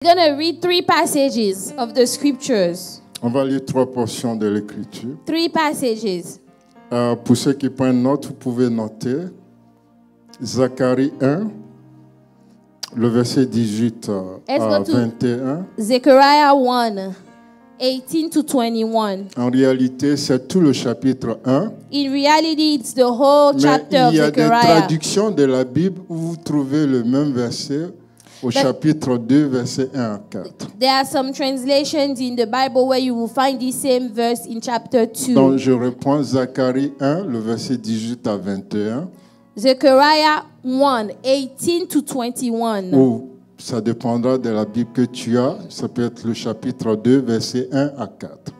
We're going to read 3 passages of the scriptures. On va lire 3 portions de l'écriture. 3 passages. Pour ceux qui prennent note, vous pouvez noter Zacharie 1, le verset 18 à 21. Zechariah 1, 18 to 21. En réalité, c'est tout le chapitre 1. In reality, it's the whole Mais chapter of il y a des Zechariah. traductions de la Bible où vous trouvez le même verset au chapitre 2, verset 1 à 4. There are some translations in the Bible where you will find the same verse in chapter 2. Donc, je reprends Zacharie 1, le verset 18 à 21. Zechariah 1, 18 to 21. Ou ça dépendra de la Bible que tu as. Ça peut être le chapitre 2, verset 1 à 4.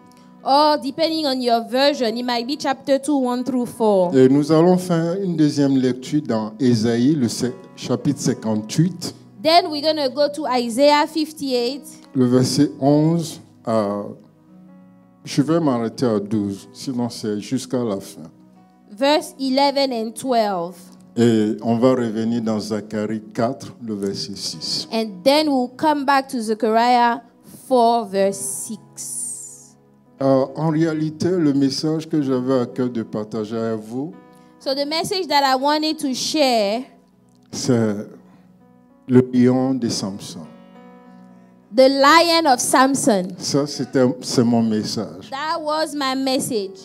Or, depending on your version, it might be chapter 2, 1 through 4. Et nous allons faire une deuxième lecture dans Ésaïe, le chapitre 58. Then we're going to go to Isaiah 58. Le verset 11 à... Je vais m'arrêter à 12, sinon c'est jusqu'à la fin. Verse 11 and 12. Et on va revenir dans Zacharie 4, le verset 6. And then we'll come back to Zechariah 4, verse 6. En réalité, le message que j'avais à cœur de partager avec vous, So the message that I wanted to share, c'est le lion de Samson. the lion of Samson. Ça, c'est mon message. That was my message.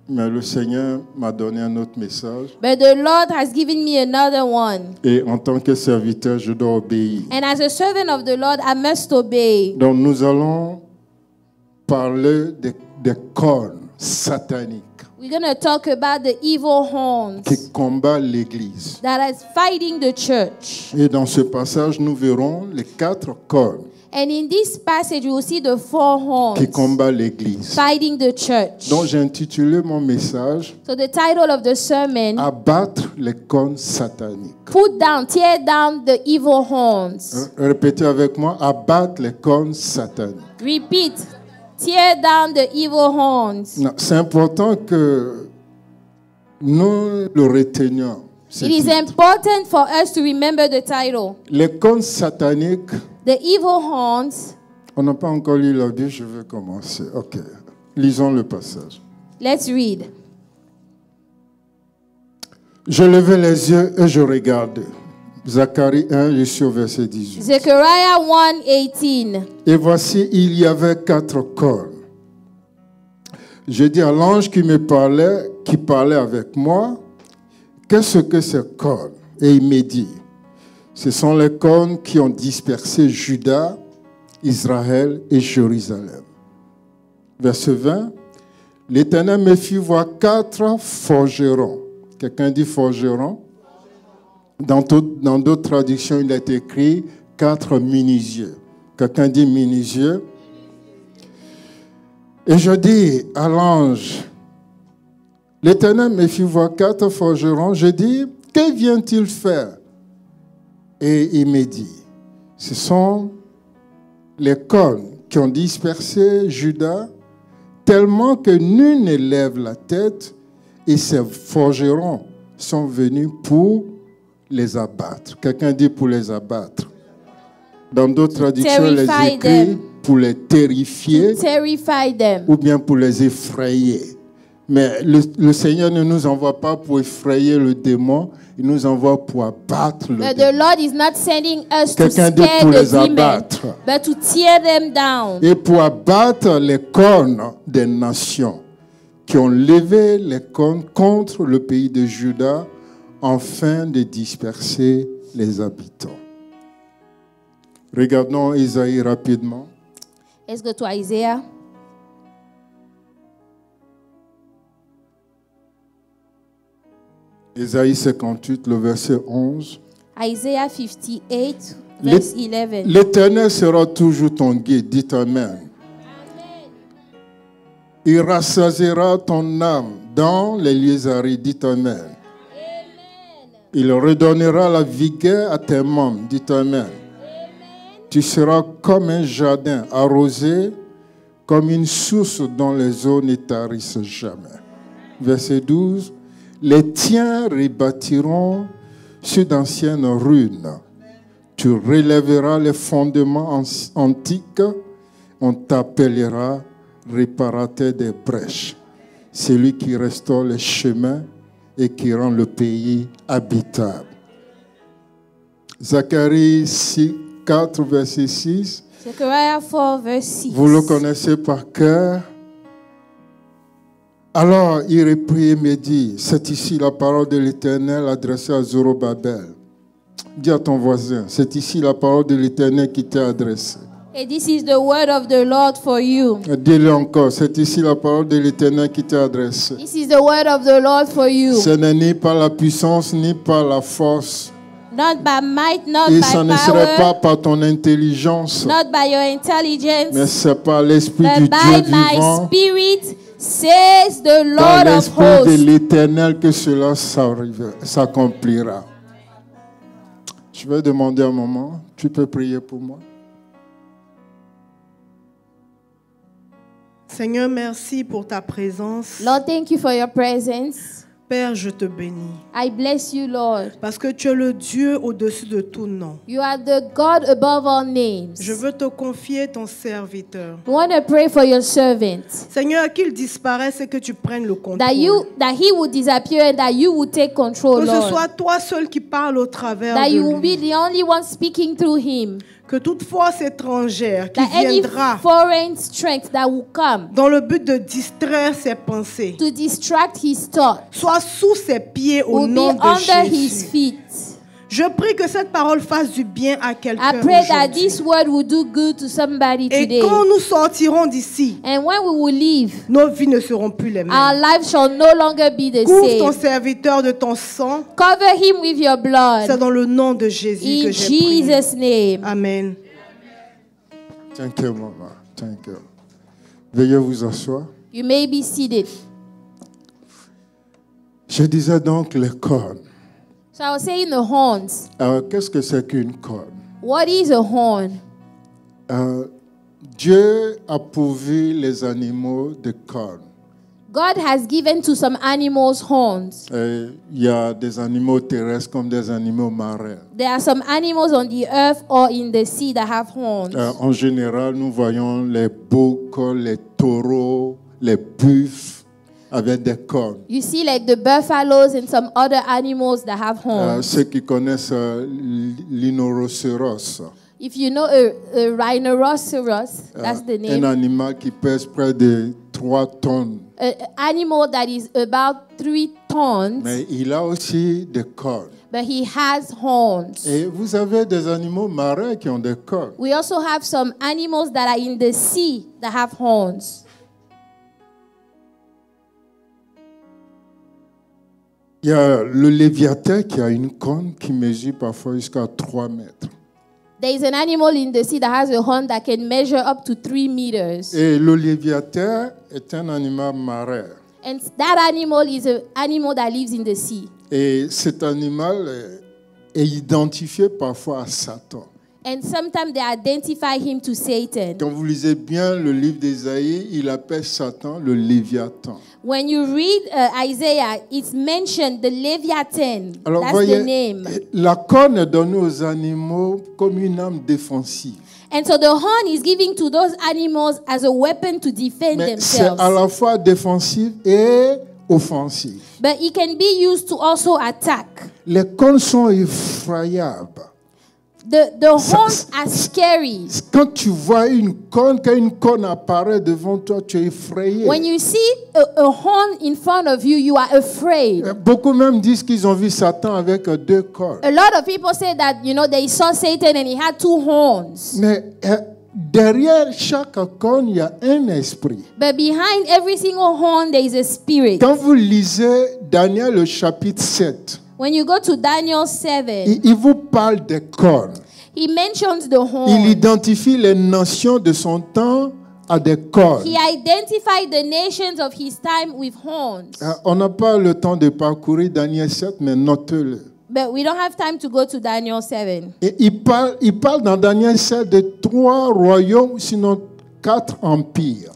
Mais le Seigneur m'a donné un autre message. But the Lord has given me another one. Et en tant que serviteur, je dois obéir. And as a servant of the Lord, I must obey. Donc nous allons parler des cornes sataniques We're going to talk about the evil horns qui combattent l'Église. that is fighting the church. Et dans ce passage, nous verrons les 4 cornes And in this passage, we will see the 4 horns qui combattent l'Église. fighting the church. Donc j'ai intitulé mon message So the title of the sermon, Abattre les cornes sataniques. put down, tear down the evil horns. Répétez avec moi, abattre les cornes sataniques. Repeat, tear down the evil horns. Non, c'est important que nous le retenions. It is important for us to remember the title. Les cornes sataniques, The evil horns. on n'a pas encore lu la Bible, je vais commencer. Ok, lisons le passage. Let's read. Je levai les yeux et je regardais. Zacharie 1, je suis au verset 18. Zechariah 1:18. Et voici, il y avait 4 cornes. Je dis à l'ange qui parlait avec moi, qu'est-ce que ces cornes? Et il me dit, ce sont les cornes qui ont dispersé Juda, Israël et Jérusalem. Verset 20, l'Éternel me fit voir 4 forgerons. Quelqu'un dit forgeron? Dans d'autres traductions, il est écrit 4 menuisiers. Quelqu'un dit menuisier? Et je dis à l'ange, l'Éternel me fit voir 4 forgerons. Je dis, que vient-il faire? Et il me dit, ce sont les cornes qui ont dispersé Juda, tellement que nul ne lève la tête, et ces forgerons sont venus pour les abattre. Quelqu'un dit pour les abattre. Dans d'autres traductions, les écrit pour les terrifier, Terrify them. ou bien pour les effrayer. Mais le Seigneur ne nous envoie pas pour effrayer le démon, il nous envoie pour abattre le But démon. the Lord is not sending us to Quelqu'un dit scare pour the les demon, abattre. but to tear them down. Et pour abattre les cornes des nations qui ont levé les cornes contre le pays de Juda afin de disperser les habitants. Regardons Isaïe rapidement. Let's go to Isaiah. Isaïe 58, le verset 11. Isaiah 58, verse 11. L'Éternel sera toujours ton guide, dit Amen. Il rassasiera ton âme dans les lieux arides, dit Amen. Il redonnera la vigueur à tes membres, dit Amen. Tu seras comme un jardin arrosé, comme une source dont les eaux ne tarissent jamais. Verset 12. Les tiens rebâtiront sur d'anciennes ruines. Tu relèveras les fondements antiques. On t'appellera réparateur des brèches. Celui qui restaure les chemins et qui rend le pays habitable. Zacharie 4, verset 6. Zechariah 4, verse 6. Vous le connaissez par cœur. Alors il reprit et me dit, c'est ici la parole de l'Éternel adressée à Zorobabel. Dis à ton voisin, c'est ici la parole de l'Éternel qui t'est adressée. And this is the word of the Lord for you. Dis-le encore, c'est ici la parole de l'Éternel qui t'est adressée. This is the word of the Lord for you. Ce n'est ni par la puissance, ni par la force. Not by might, not Et by ça ne serait pas power, par ton intelligence, not by your mais intelligence, c'est par l'Esprit but du by Dieu my vivant, spirit, says the par Lord of l'Esprit de hosts. l'Éternel que cela s'accomplira. Je vais demander un moment, tu peux prier pour moi? Seigneur, merci pour ta présence. Lord, thank you for your presence. Père, je te bénis. I bless you, Lord. Parce que tu es le Dieu au-dessus de tout nom. You are the God above all names. Je veux te confier ton serviteur. We want to pray for your servant. Seigneur, qu'il disparaisse et que tu prennes le contrôle. That he would disappear and that you would take control, Que ce Lord. soit toi seul qui parle au travers That de you will lui. be the only one speaking through him. Que toute force étrangère qui That any viendra foreign strength that will come dans le but de distraire ses pensées to distract his thought soit sous ses pieds au will be nom de under his Jésus. feet. Je prie que cette parole fasse du bien à I quelqu'un pray that aujourd'hui. this word will do good to somebody Et today. quand nous sortirons d'ici, And when we will leave, nos vies ne seront plus les mêmes. our lives shall no longer be the Couvre ton same. serviteur de ton sang. Cover him with your C'est blood. dans le nom de Jésus In que j'ai prié. Jesus' name. Amen. Thank you, maman. Thank you. Veuillez vous asseoir. You may be seated. Je disais donc les cornes. So I was saying the horns. Alors, qu'est-ce que c'est qu'une corne? What is a horn? Dieu a pourvu les animaux de cornes. God has given to some animals horns. Il y a des animaux terrestres comme des animaux marins. There are some animals on the earth or in the sea that have horns. En général, nous voyons les boucs, les taureaux, les buffles avec des cornes. You see like the buffaloes and some other animals that have horns. Ceux qui connaissent l'inorocéros, If you know a rhinoceros, that's the un name. animal qui pèse près de 3 tonnes. An animal that is about 3 tons, Mais il a aussi des cornes. but he has horns. Et vous avez des animaux marins qui ont des cornes. We also have some animals that are in the sea that have horns. Il y a le léviathan qui a une corne qui mesure parfois jusqu'à 3 mètres. There is an animal in the sea that has a horn that can measure up to 3 meters. Et le léviathan est un animal marin. And that animal is an animal that lives in the sea. Et cet animal est identifié parfois à Satan. And sometimes they identify him to Satan. Quand vous lisez bien le livre d'Ésaïe, il appelle Satan le léviathan. When you read Isaiah, it's mentioned the Leviathan. Alors, That's voyez, the name. la corne est donnée aux animaux comme une arme défensive. And so the horn is given to those animals as a weapon to defend Mais c'est themselves. à la fois défensive et offensive. But it can be used to also attack. Les cornes sont effroyables. The horns are scary. Quand tu vois quand une corne apparaît devant toi, tu es effrayé. When you see a horn in front of you, you are afraid. Beaucoup même disent qu'ils ont vu Satan avec 2 cornes. A lot of people say that, they saw Satan and he had 2 horns. Mais derrière chaque corne, il y a un esprit. But behind every single horn, there is a spirit. Quand vous lisez Daniel le chapitre 7, When you go to Daniel 7, il vous parle des cornes. he mentions the Il horn. identifie les nations de son temps à des cornes. He identified the nations of his time with horns. On n'a pas le temps de parcourir Daniel 7, mais notez-le. But we don't have time to go to Daniel 7. Et il parle dans Daniel 7 de 3 royaumes, sinon 4 empires.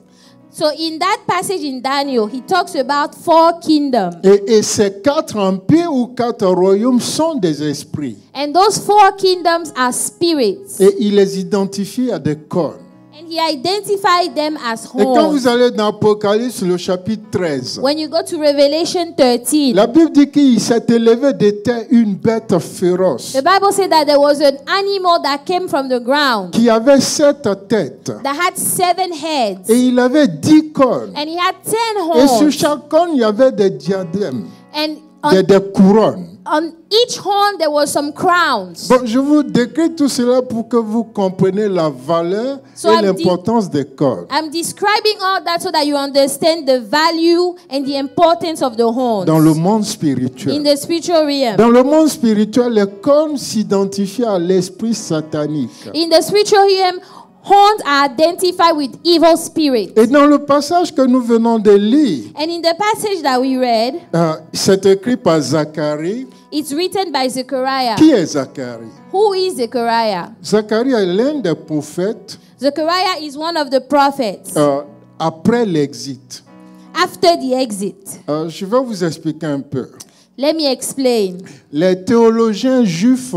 So in that passage in Daniel, he talks about 4 kingdoms. Et ces 4 empires ou 4 royaumes sont des esprits. And those 4 kingdoms are spirits. Et il les identifie à des cornes. And he identified them as Et quand horns. vous allez dans Apocalypse, le chapitre 13, When you go to Revelation 13, la Bible dit qu'il s'est élevé de terre une bête féroce the Bible said that there was an animal that came from the ground qui avait 7 têtes that had 7 heads. et il avait 10 cornes. And he had 10 Et sur horns. chaque corne, il y avait des diadèmes, And des couronnes. on each horn there was some crowns. Bon, je vous décris tout cela pour que vous compreniez la valeur So et I'm l'importance des cornes. I'm describing all that so that you understand the value and the importance of the horns Dans le monde in spirituel. the spiritual realm. Dans le monde spirituel, les cornes s'identifient à l'esprit satanique. In the spiritual realm, horns are identified with evil spirits. Et dans le passage que nous venons de lire, And in the passage that we read, c'est écrit par Zacharie. it's written by Zechariah. Qui est Zacharie? Who is Zechariah? Zacharie est l'un des prophètes Zechariah is one of the prophets après l'exit. after the exit. Je vais vous expliquer un peu. Let me explain. Les théologiens juifs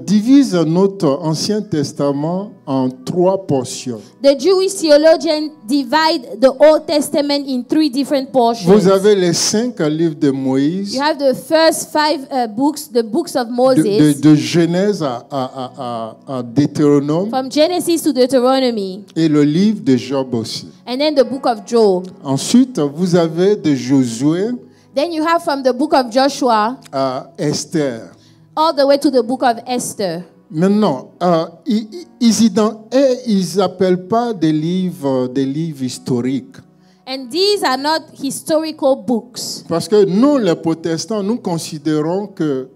divisent notre Ancien Testament en 3 portions. The Jewish theologians divide the Old Testament in 3 different portions. Vous avez les 5 livres de Moïse, You have the first 5 books, the books of Moses, de Genèse à Deutéronome, from Genesis to Deuteronomy, et le livre de Job aussi. and then the book of Job. Ensuite, vous avez de Josué Then you have from the book of Joshua à Esther. all the way to the book of Esther. Maintenant, ils n'appellent pas des livres historiques. And these are not historical books. Parce que nous, les protestants, nous considérons que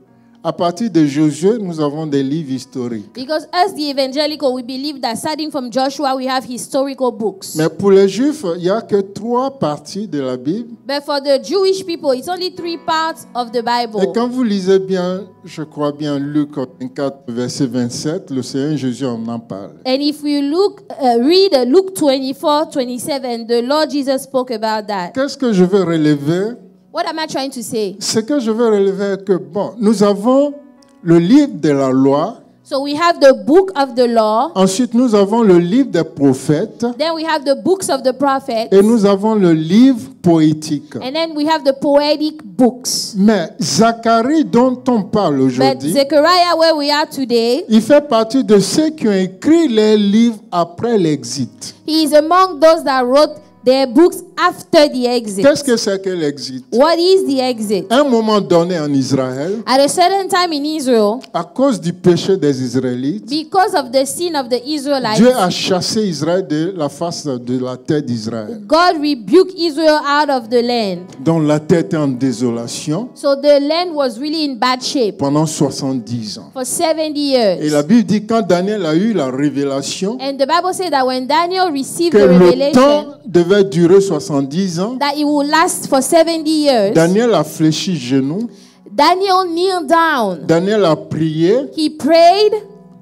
à partir de Josué, nous avons des livres historiques. Because us, the evangelical, we believe that starting from Joshua, we have historical books. Mais pour les Juifs, il n'y a que 3 parties de la Bible. But for the Jewish people, it's only 3 parts of the Et Bible. quand vous lisez bien, je crois bien Luc 24, verset 27, le Seigneur Jésus en parle. And if we read Luke 24:27, the Lord Jesus spoke about that. Qu'est-ce que je veux relever? What am I trying to say? Ce que je veux relever est que, bon, nous avons le livre de la loi. So we have the book of the law, Ensuite, nous avons le livre des prophètes. then we have the books of the prophets, Et nous avons le livre poétique. and then we have the poetic books. Mais Zacharie, dont on parle But aujourd'hui, Zechariah, where we are today, il fait partie de ceux qui ont écrit les livres après l'exit. he is among those that wrote their books after the exit. Qu'est-ce que c'est que l'exit? What is the exit? À un moment donné en Israël, At a certain time in Israel, à cause du péché des Israélites, because of the sin of the Israelites, Dieu a chassé Israël de la face de la terre d'Israël. God rebuked Israel out of the land. Donc la terre était en désolation So the land was really in bad shape pendant 70 ans. for 70 Et years. la Bible dit quand Daniel a eu la révélation And the Bible said that when Daniel received que the le revelation temps devait durer 70 ans, that it will last for 70 years, Daniel a fléchi genoux, Daniel kneeled down. Daniel a prié He prayed,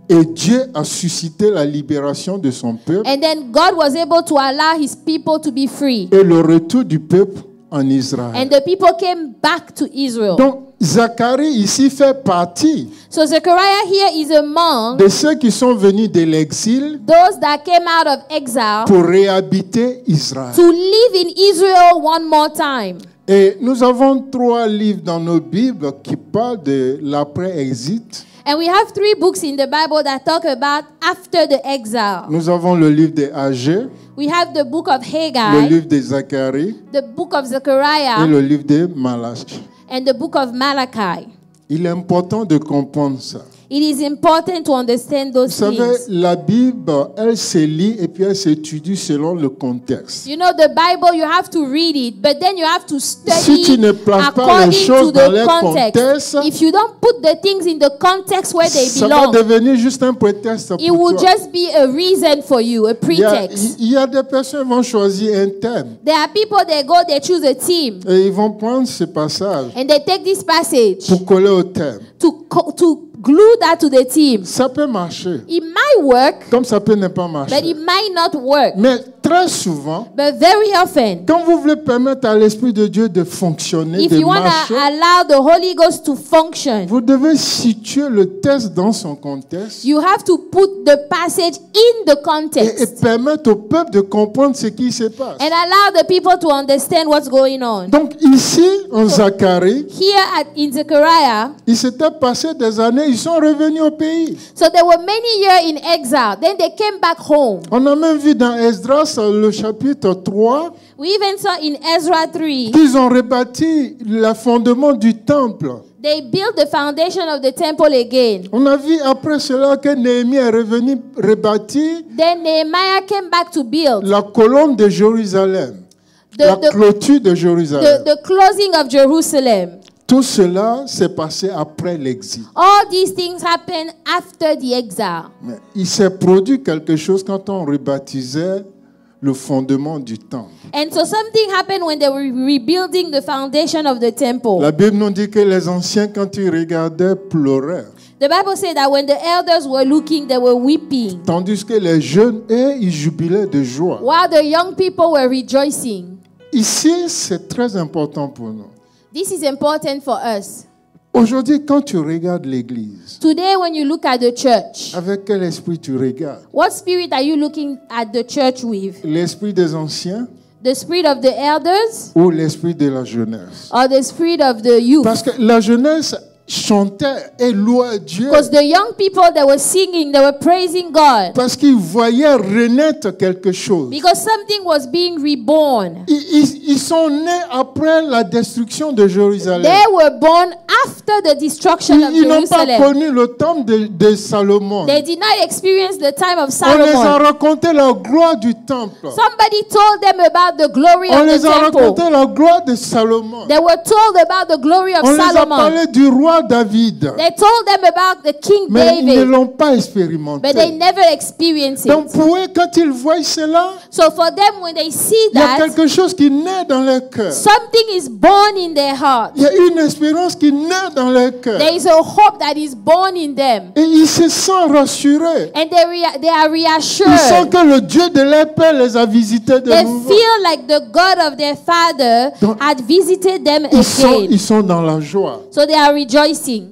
et Dieu a suscité la libération de son peuple and then God was able to allow his people to be free. et le retour du peuple en Israël. And the people came back to Israel. Donc Zacharie ici fait partie So Zechariah here is among de ceux qui sont venus de l'exil those that came out of exile pour réhabiter Israël. to live in Israel one more time. Et nous avons 3 livres dans nos Bibles qui parlent de l'après-exit. And we have 3 books in the Bible that talk about after the exile. Nous avons le livre de Agé, We have the book of le Haggai, livre de Zacharie the book of et Zechariah, le livre de Malachie. and the book of Malachi. Il est important de comprendre ça. It is important to understand Vous those savez, things. la Bible, elle se lit et puis elle s'étudie selon le contexte. You know, the Bible, you have to read it, but then you have to Si study tu ne places pas les according choses to dans the leur context. contexte, If you don't put the things in the context where they ça va belong, devenir juste un prétexte it pour will toi. just be a reason for you, a pretext. Il y a des personnes qui vont choisir un thème There are people that go, they choose a theme, et ils vont prendre ce passage and they take this passage pour coller au thème. to glue that to the theme. Ça peut marcher, It might work, comme ça peut ne pas but marcher. it might not work. Mais très souvent, But very often, quand vous voulez permettre à l'Esprit de Dieu de fonctionner, if de you want marcher, to allow the Holy Ghost to function, vous devez situer le texte dans son contexte you have to put the passage in the et context permettre au peuple de comprendre ce qui se passe. and allow the people to understand what's going on. Donc ici, en Zacharie, Here in Zechariah, il s'était passé des années, ils sont revenus au pays. so there were many years in exile. Then they came back home. On a même vu dans Esdras, le chapitre 3, We even saw in Ezra 3, qu'ils ont rebâti le fondement du temple. they built the foundation of the temple again. On a vu après cela que Néhémie est revenu rebâtir Then Nehemiah came back to build la colonne de Jérusalem, la the, clôture de Jérusalem. the closing of Jerusalem. Tout cela s'est passé après l'exil. All these things happened after the exile. Mais il s'est produit quelque chose quand on rebaptisait le fondement du temple. And so something happened when they were rebuilding the foundation of the temple. La Bible nous dit que les anciens, quand ils regardaient, pleuraient. The Bible said that when the elders were looking, they were weeping, Tandis que les jeunes, eux, ils jubilaient de joie. while the young people were rejoicing. Ici, c'est très important pour nous. This is important for us. Aujourd'hui, quand tu regardes l'église, Today, when you look at the church, avec quel esprit tu regardes? what spirit are you looking at the church with? L'esprit des anciens The spirit of the elders ou l'esprit de la jeunesse? or the spirit of the youth? Parce que la jeunesse chantait et louait Dieu. Because the young people that were singing, they were praising God. Parce qu'ils voyaient renaître quelque chose. Because something was being reborn. Ils sont nés après la destruction de Jérusalem. They were born after the destruction of Ils n'ont pas Jerusalem. connu le temps de Salomon. They did not experience the time of On les a Solomon. raconté la gloire du temple. Somebody told them about the glory On of the les a temple. raconté la gloire de Salomon. They were told about the glory of On les a Solomon. parlé du roi David. They told them about the King Mais ils ne David, l'ont pas expérimenté. but they never experienced Donc it. pour eux, quand ils voient cela, So for them, when they see il y a that, quelque chose qui naît dans leur cœur. something is born in their heart. Il y a une espérance qui naît dans leur cœur. There is a hope that is born in them. Et ils se sentent rassurés. And they are Ils sentent reassured. que le Dieu de leur père les a visités de They nouveau. feel like the God of their father Donc, had visited them Ils again. sont dans la joie. So they are rejoicing.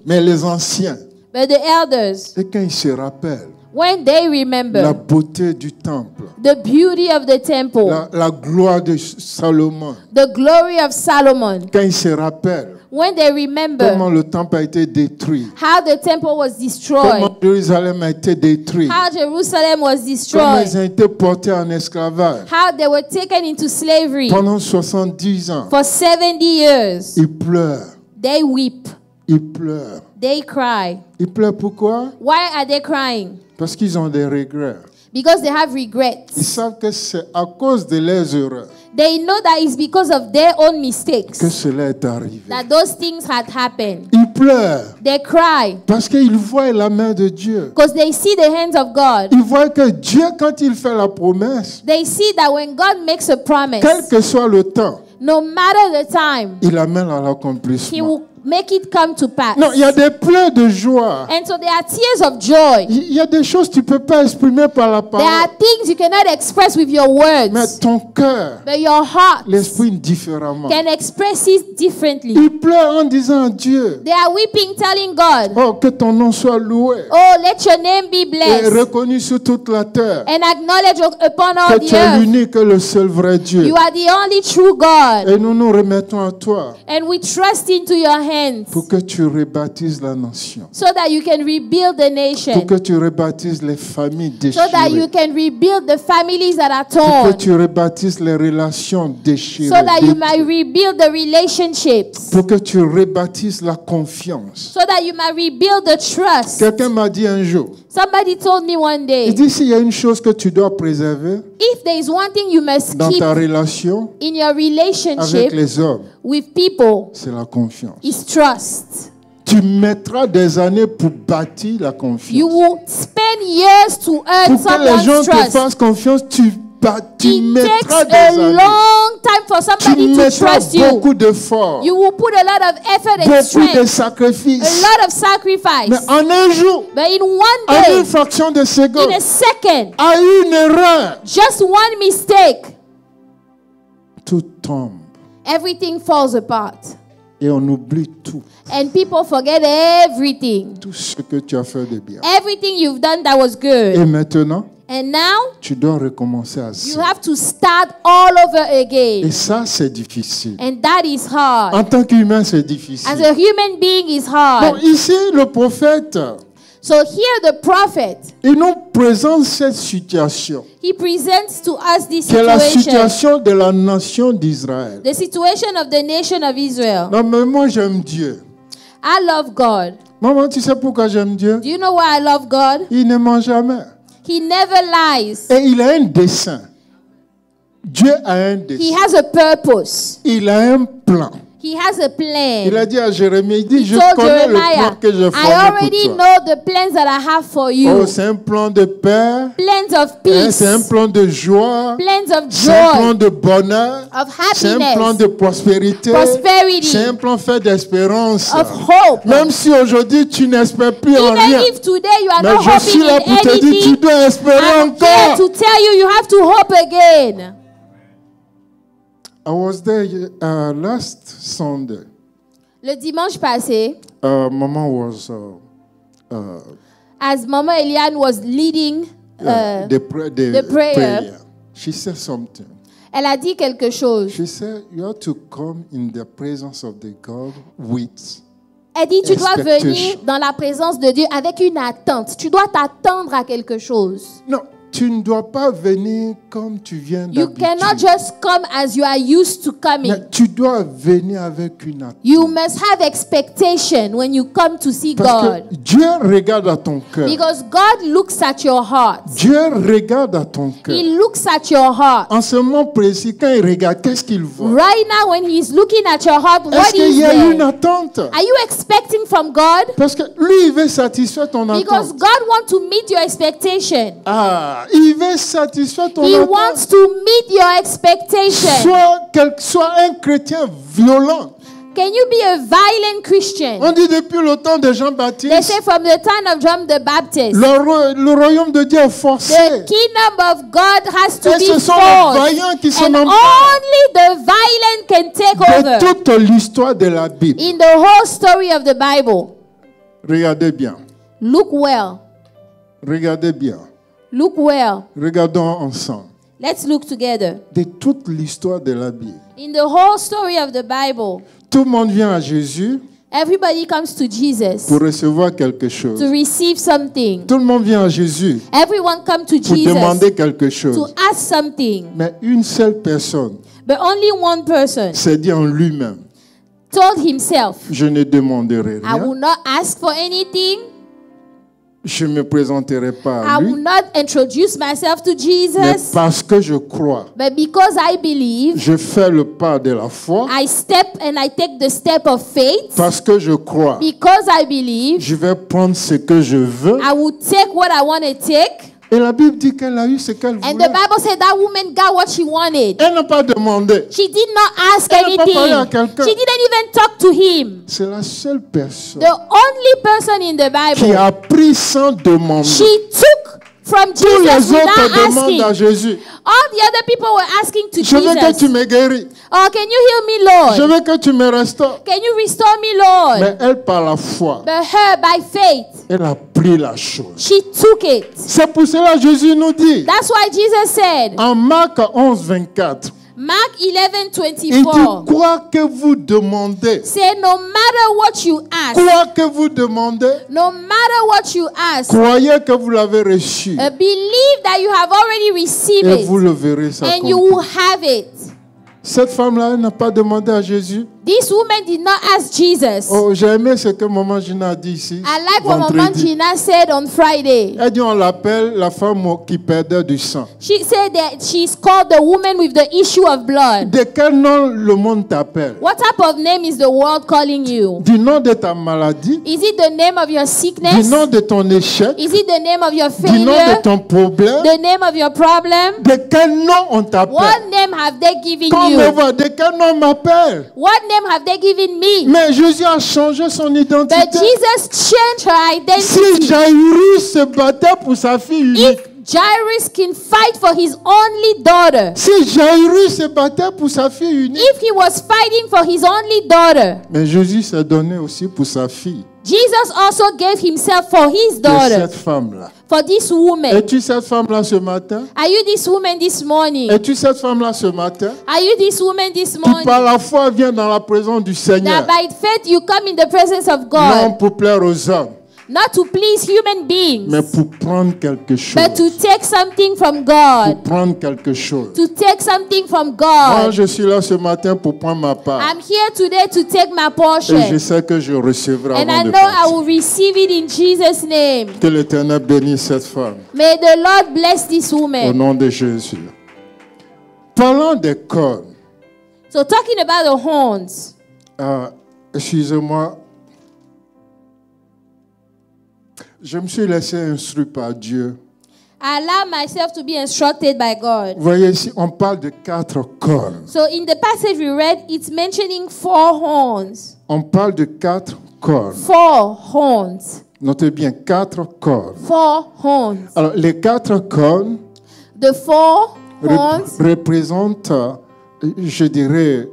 Mais les anciens, But the elders, et quand ils se rappellent when they la remember beauté du temple, the beauty of the temple, la gloire de Salomon, the glory of Solomon, quand ils se rappellent when they remember comment le temple a été détruit, how the temple was destroyed, comment Jérusalem a été détruit, how Jerusalem was comment destroyed, ils ont été portés en esclavage how they were taken into slavery pendant 70 ans. for 70 years. Ils pleurent, They weep, ils pleurent. they cry. Ils pleurent pourquoi? Why are they crying? Parce qu'ils ont des regrets. Because they have Ils regrets. savent que c'est à cause de leurs erreurs They know that it's because of their own mistakes que cela est arrivé. that those things had happened. Ils pleurent They cry parce qu'ils voient la main de Dieu. because they see the hands of God. Ils voient que Dieu, quand il fait la promesse, They see that when God makes a quel promise, que soit le temps, no matter the time, il amène à He l'accomplissement. will make it come to pass. Non, il y a des pleurs de joie. And so there are tears of joy. Il y a des choses que tu ne peux pas exprimer par la There are parole. things you cannot express with your Mais words, ton cœur but your heart l'exprime différemment. can express it differently. Ils pleurent en disant à Dieu, They are weeping, telling God, oh, que ton nom soit loué oh, let your name be et blessed reconnu sur toute la terre. and acknowledge upon all Que the tu es earth. l'unique et le seul vrai Dieu. You are the only true God. Et nous nous remettons à toi And we trust into your hands pour que tu rebaptises la nation. so that you can rebuild the Pour nation, que tu rebaptises les familles so that you déchirées. can rebuild the families that are Pour que torn, tu rebaptises les relations déchirées. so that you might rebuild the relationships, Pour que tu rebaptises la confiance. so that you might rebuild the trust. Quelqu'un m'a dit un jour, Somebody told me one il day, dit s'il y a une chose que tu dois préserver if there is one thing you must dans keep ta relation in your avec relationship les hommes, with people, c'est la confiance. is trust. Tu mettras des années pour bâtir la You confiance. will spend years to earn Pour que les gens someone's te trust. fassent confiance, tu tu It mettras takes des a années. long time for Tu somebody to mettras trust you. beaucoup d'efforts, You will put a lot of effort and beaucoup de strength, a sacrifices. lot of sacrifice. Mais en un jour, But in one en day, une fraction de seconde, in a second, à une erreur, just one mistake, tout tombe everything falls apart. et on oublie tout. And people forget everything. Tout ce que tu as fait de bien. Everything you've done that was Et good. maintenant, And now, tu dois recommencer à you zéro. have to start all over Et again. ça, c'est difficile. And that is hard. En tant qu'humain, c'est As difficile. a human being, is Bon, hard. ici, le prophète, So here the prophet, il nous présente cette situation, he presents to us this qui est la situation. situation de la nation d'Israël. The situation of the nation of Israel. Non, mais moi, j'aime Dieu. I love God. Maman, tu sais pourquoi j'aime Dieu? Do you know why I love God? Il ne ment jamais. He never lies. Et il a un dessein. Dieu a un He dessein. has a purpose. Il a un plan. He has a plan. Il a dit à Jérémie, il dit, He je told connais le plan Jeremiah, que j'ai I formé already pour toi. know the plans that I have for you. Oh, c'est un plan de paix. Plans of Hein, peace. c'est un plan de joie. Plans of C'est un plan joy. de bonheur. Of C'est un plan happiness. de prospérité. Prosperity. C'est un plan fait d'espérance. Of hope. Même si aujourd'hui tu n'espères plus en Even rien. if today you are Mais not je suis hoping là in pour te dire, tu anything, dois espérer I'm here to encore. tell you you have to hope again. I was there last Sunday. Le dimanche passé, Mama was as Mama Eliane was leading, the the prayer. prayer. She said something. elle a dit quelque chose. She said, you have to come in the presence of the God with. Elle dit, tu dois Expectation. venir dans la présence de Dieu avec une attente. Tu dois t'attendre à quelque chose. Non, tu ne dois pas venir comme tu viens You cannot d'habitude. just come as you are used to coming. Mais tu dois venir avec une attente. You must have expectation when you come to see Parce God. que Dieu regarde à ton cœur. Because God looks at your heart. Dieu regarde à ton cœur. He looks at your heart. En ce moment précis, quand il regarde, qu'est-ce qu'il voit? Right now, when He's looking at your heart, Est-ce what qu'il is y a une there? attente? Are you expecting from God? Parce que lui, il veut satisfaire ton Because attente. God wants to meet your expectation. Ah, il veut satisfaire ton He attente. wants to meet your expectation. Sois un chrétien violent. Can you be a violent Christian? On dit depuis le temps de They Jean-Baptiste, say from the time of John the Baptist, le royaume de Dieu est the forcé. kingdom of God has to Et be ce sont les forced. vaillants qui s'en And emparent. only the violent can take De over. toute l'histoire de la Bible. In the whole story of the Bible, Regardez bien. look well. Regardez bien. Look well. Regardons ensemble. Let's look together. De toute l'histoire de la Bible. In the whole story of the Bible, Tout le monde vient à Jésus everybody comes to Jesus pour recevoir quelque chose. to receive something. Tout le monde vient à Jésus Everyone comes to pour Jesus demander quelque to chose. ask something. Mais une seule personne But only one person s'est dit en lui-même, told himself, je ne demanderai I will rien, not ask for anything. je ne me présenterai pas à I will lui, not introduce myself to mais Jesus. parce que je crois, But because I believe, je fais le pas de la foi, I step and I take the step of faith. parce que je crois, Because I believe, je vais prendre ce que je veux. I will take what I want to take. Et la Bible dit qu'elle a eu ce qu'elle And voulait. the Bible said that woman got what she wanted. Elle n'a pas demandé. She did not ask Elle n'a pas anything. parlé à quelqu'un. She didn't even talk to him. C'est la seule personne The only person in the qui Bible, a pris sans demander. she took from Tous les Jesus autres without demandent à asking. Jésus. All the other people were asking to Je veux que tu Jesus, me guéris. oh, can you heal me, Je Lord? veux que tu me restaures. Can you restore me, Lord? Mais elle, par la foi, But her, by faith, elle a pris la chose. she took it. C'est pour cela que Jésus nous dit, That's why Jesus said, en Marc 11, 24, Mark il 11:24, dit, quoi que vous demandez, say, no matter what you ask, quoi que vous demandez, no matter what you ask, croyez que vous l'avez reçu believe that you have already received et vous it, le verrez and you will s'accomplir. have it. Cette femme-là, elle n'a pas demandé à Jésus. This woman did not ask Jesus. Oh, j'ai aimé ce que Maman Gina a dit ici. I like what Maman vendredi. Gina said on Friday. Elle dit on l'appelle la femme qui perdait du sang. She said that she's called the woman with the issue of blood. De quel nom le monde t'appelle? What type of name is the world calling you? Du nom de ta maladie? Is it the name of your Du sickness? nom de ton échec? Is it the name of your Du nom de failure? ton problème? The name of your problem? De quel nom on t'appelle? What name have they given Qu'on me you? voit, de quel nom on m'appelle? What name have they given me? Mais Jésus a changé son But identité. Jesus changed her Si identity. Jairus se battait pour sa fille unique, If Jairus can fight for his only daughter, si Jairus se battait pour sa fille unique, if he was fighting for his only daughter, mais Jésus s'est donné aussi pour sa fille. Jesus also gave himself for his Et daughter, cette femme-là. for this woman. Es-tu cette femme-là ce matin? Are you this woman this morning? Es-tu cette femme-là ce matin? Are you this woman this Qui morning? par la foi vient dans la présence du Seigneur. That by faith you come in the presence of Non God, pour plaire aux hommes, not to please human beings, mais pour prendre quelque chose. but to take something from Pour God. prendre quelque chose. To take something from Moi, God. je suis là ce matin pour prendre ma part. I'm here today to take my Et je portion. sais que je recevrai And I avant de know I partir. will receive it in Jesus' name. Que l'Éternel bénisse cette femme. May the Lord bless this Au woman. nom de Jésus. Parlant des cornes. So talking about the horns. Excusez-moi. Je me suis laissé instruire par Dieu. I allow myself to be instructed by God. Vous voyez ici, on parle de 4 cornes. So in the passage we read, it's mentioning 4 horns. On parle de 4 cornes. 4 horns. Notez bien, 4 cornes. 4 horns. Alors, les 4 cornes The 4 horns représentent, je dirais,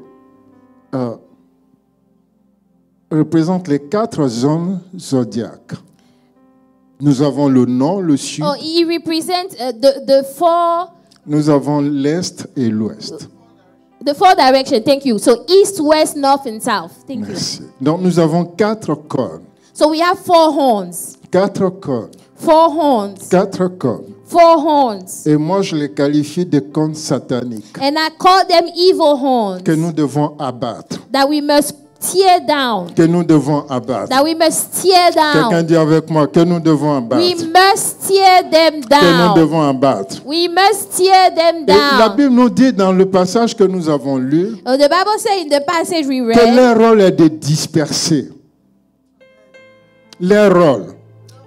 représentent les 4 zones zodiaques. Nous avons le nord, le sud, oh, he represents the 4 nous avons l'est et l'ouest. the 4 direction. Thank you. So east, west, north, and south. Thank you. Merci. Donc, nous avons 4 cornes. So we have 4 horns. 4 cornes. 4 horns. 4 cornes. 4 horns. Et moi, je les qualifie de cornes sataniques And I call them evil horns que nous devons abattre. that we must tear down. Que nous devons abattre. That we must tear Quelqu'un down. dit avec moi que nous devons abattre. We must tear them Que nous down. devons abattre. We must tear them Et la down. Bible nous dit dans le passage que nous avons lu Oh, the Bible says in the passage we que read, leur rôle est de disperser. Leur rôle,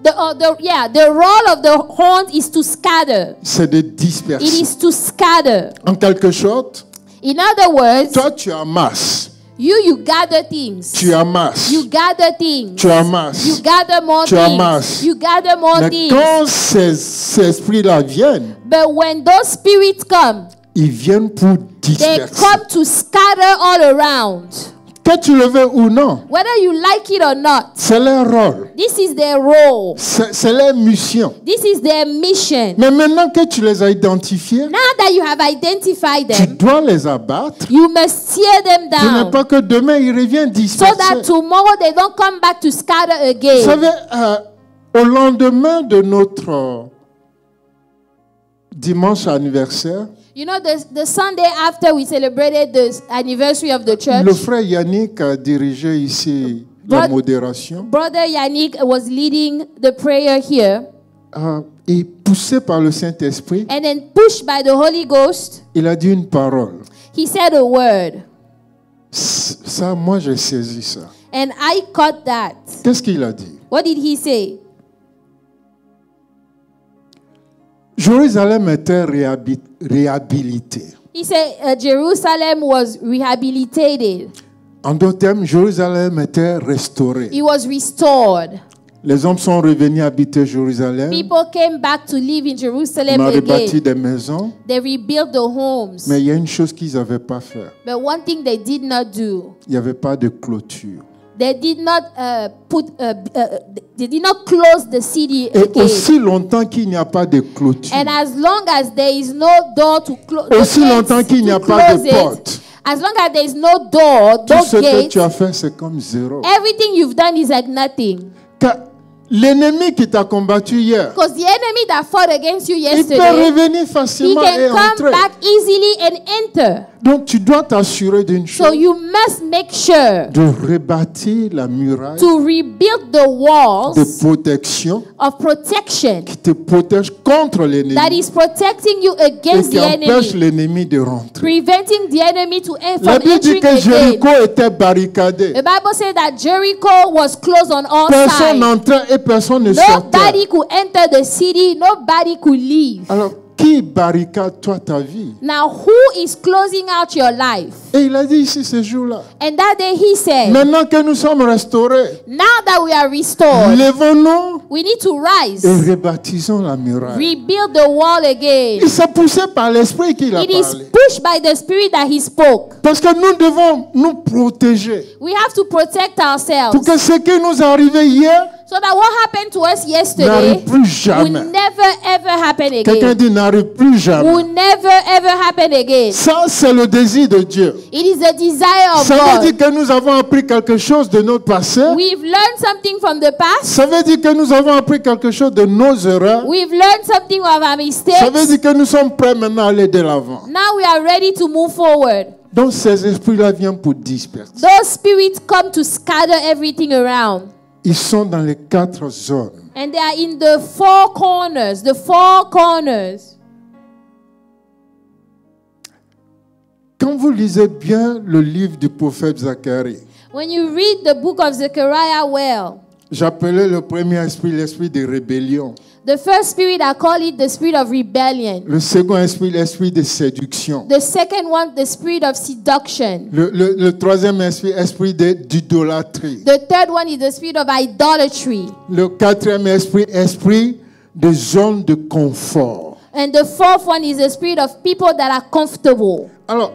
the role of the horns is to scatter. c'est de It disperser. is to scatter. En quelque sorte, In other words, toi tu amasses, you gather things. tu amasses, You gather things. tu amasses. You gather more Tu amasses. things. You gather more Mais things. quand ces esprits-là viennent, But when those spirits come, ils viennent pour they disperser. come to scatter all around. Que tu le veux ou non, Whether you like it or not, c'est leur rôle, this is their role. c'est leur mission. This is their mission. Mais maintenant que tu les as identifiés, Now that you have identified tu them, dois les abattre. you must tear them Ce n'est down pas que demain ils reviennent so disperser. that tomorrow they don't come back to scatter Vous again. savez, au lendemain de notre dimanche anniversaire, You know, the Sunday after we celebrated the anniversary of the le church, frère Yannick a dirigé ici la But- modération. Brother Yannick was leading the prayer here. Et poussé par le Saint-Esprit, And then pushed by the Holy Ghost, il a dit une parole. he said a word. Ça, moi, j'ai saisi ça. And I caught that. Qu'est-ce qu'il a dit? What did he say? Jérusalem était réhabilité. He said Jerusalem was rehabilitated. En d'autres termes, Jérusalem était restaurée. It was restored. Les hommes sont revenus habiter Jérusalem. People came back to live in On Jerusalem a rebâti again. des maisons. They rebuilt the homes. Mais il y a une chose qu'ils n'avaient pas fait. But one thing they did not do, Il n'y avait pas de clôture. they did not they did not close the city Et again. aussi longtemps qu'il n'y a pas de clôture, And as long as there is no door to close, aussi longtemps qu'il n'y a pas de porte, as long as there is no door, tout no ce que gate, tu as fait, c'est comme zéro. everything you've done is like nothing. Car l'ennemi qui t'a combattu hier, Because the enemy that fought against you il peut yesterday, revenir he facilement et can come entrer. back easily and enter. Donc tu dois t'assurer d'une So chose, you must make sure de rebâtir la muraille to rebuild the de walls protection of protection qui te protège contre that l'ennemi is protecting you et against qui the empêche enemy, l'ennemi de rentrer. preventing the enemy to La from Bible dit entering que again. Jéricho était barricadé. The Bible says that Jericho was closed on all Personne sides. n'entrait et personne ne sortait. Nobody could enter the city. Nobody could leave. Alors, qui barricade toi ta vie? Now, who is closing out your life? Et il a dit ici ce jour-là. And that day he said, Maintenant que nous sommes restaurés, now that we are restored, levons-nous we need to rise, et rebâtissons la muraille. rebuild the wall again. Il s'est poussé par l'esprit qu'il a It is parlé. pushed by the Spirit that he spoke. Parce que nous devons nous protéger. We have to protect Pour ourselves que ce qui nous est arrivé hier so that what happened to us yesterday n'arrive plus will jamais. never ever happen Quelqu'un again. dit n'arrive plus jamais. Will never ever happen again. Ça, c'est le désir de Dieu. It is the desire of Ça veut God. dire que nous avons appris quelque chose de notre passé. We've learned something from the past. Ça veut dire que nous avons appris quelque chose de nos erreurs. We've learned something of our Ça veut mistakes. dire que nous sommes prêts maintenant à aller de l'avant. Now we are ready to move forward. Donc ces esprits-là viennent pour disperser. Those spirits come to scatter everything around. Ils sont dans les 4 zones. And they are in the four corners. The four corners. Quand vous lisez bien le livre du prophète Zacharie, When you read the book of Zechariah well, j'appelais le premier esprit l'esprit de rébellion. the first spirit, I call it the spirit of rebellion. Le second esprit, l'esprit de séduction. The second one, the spirit of seduction. Le troisième esprit, esprit d'idolâtrie. The third one is the spirit of idolatry. Le quatrième esprit, esprit de zone de confort. And the fourth one is the spirit of people that are comfortable. Alors,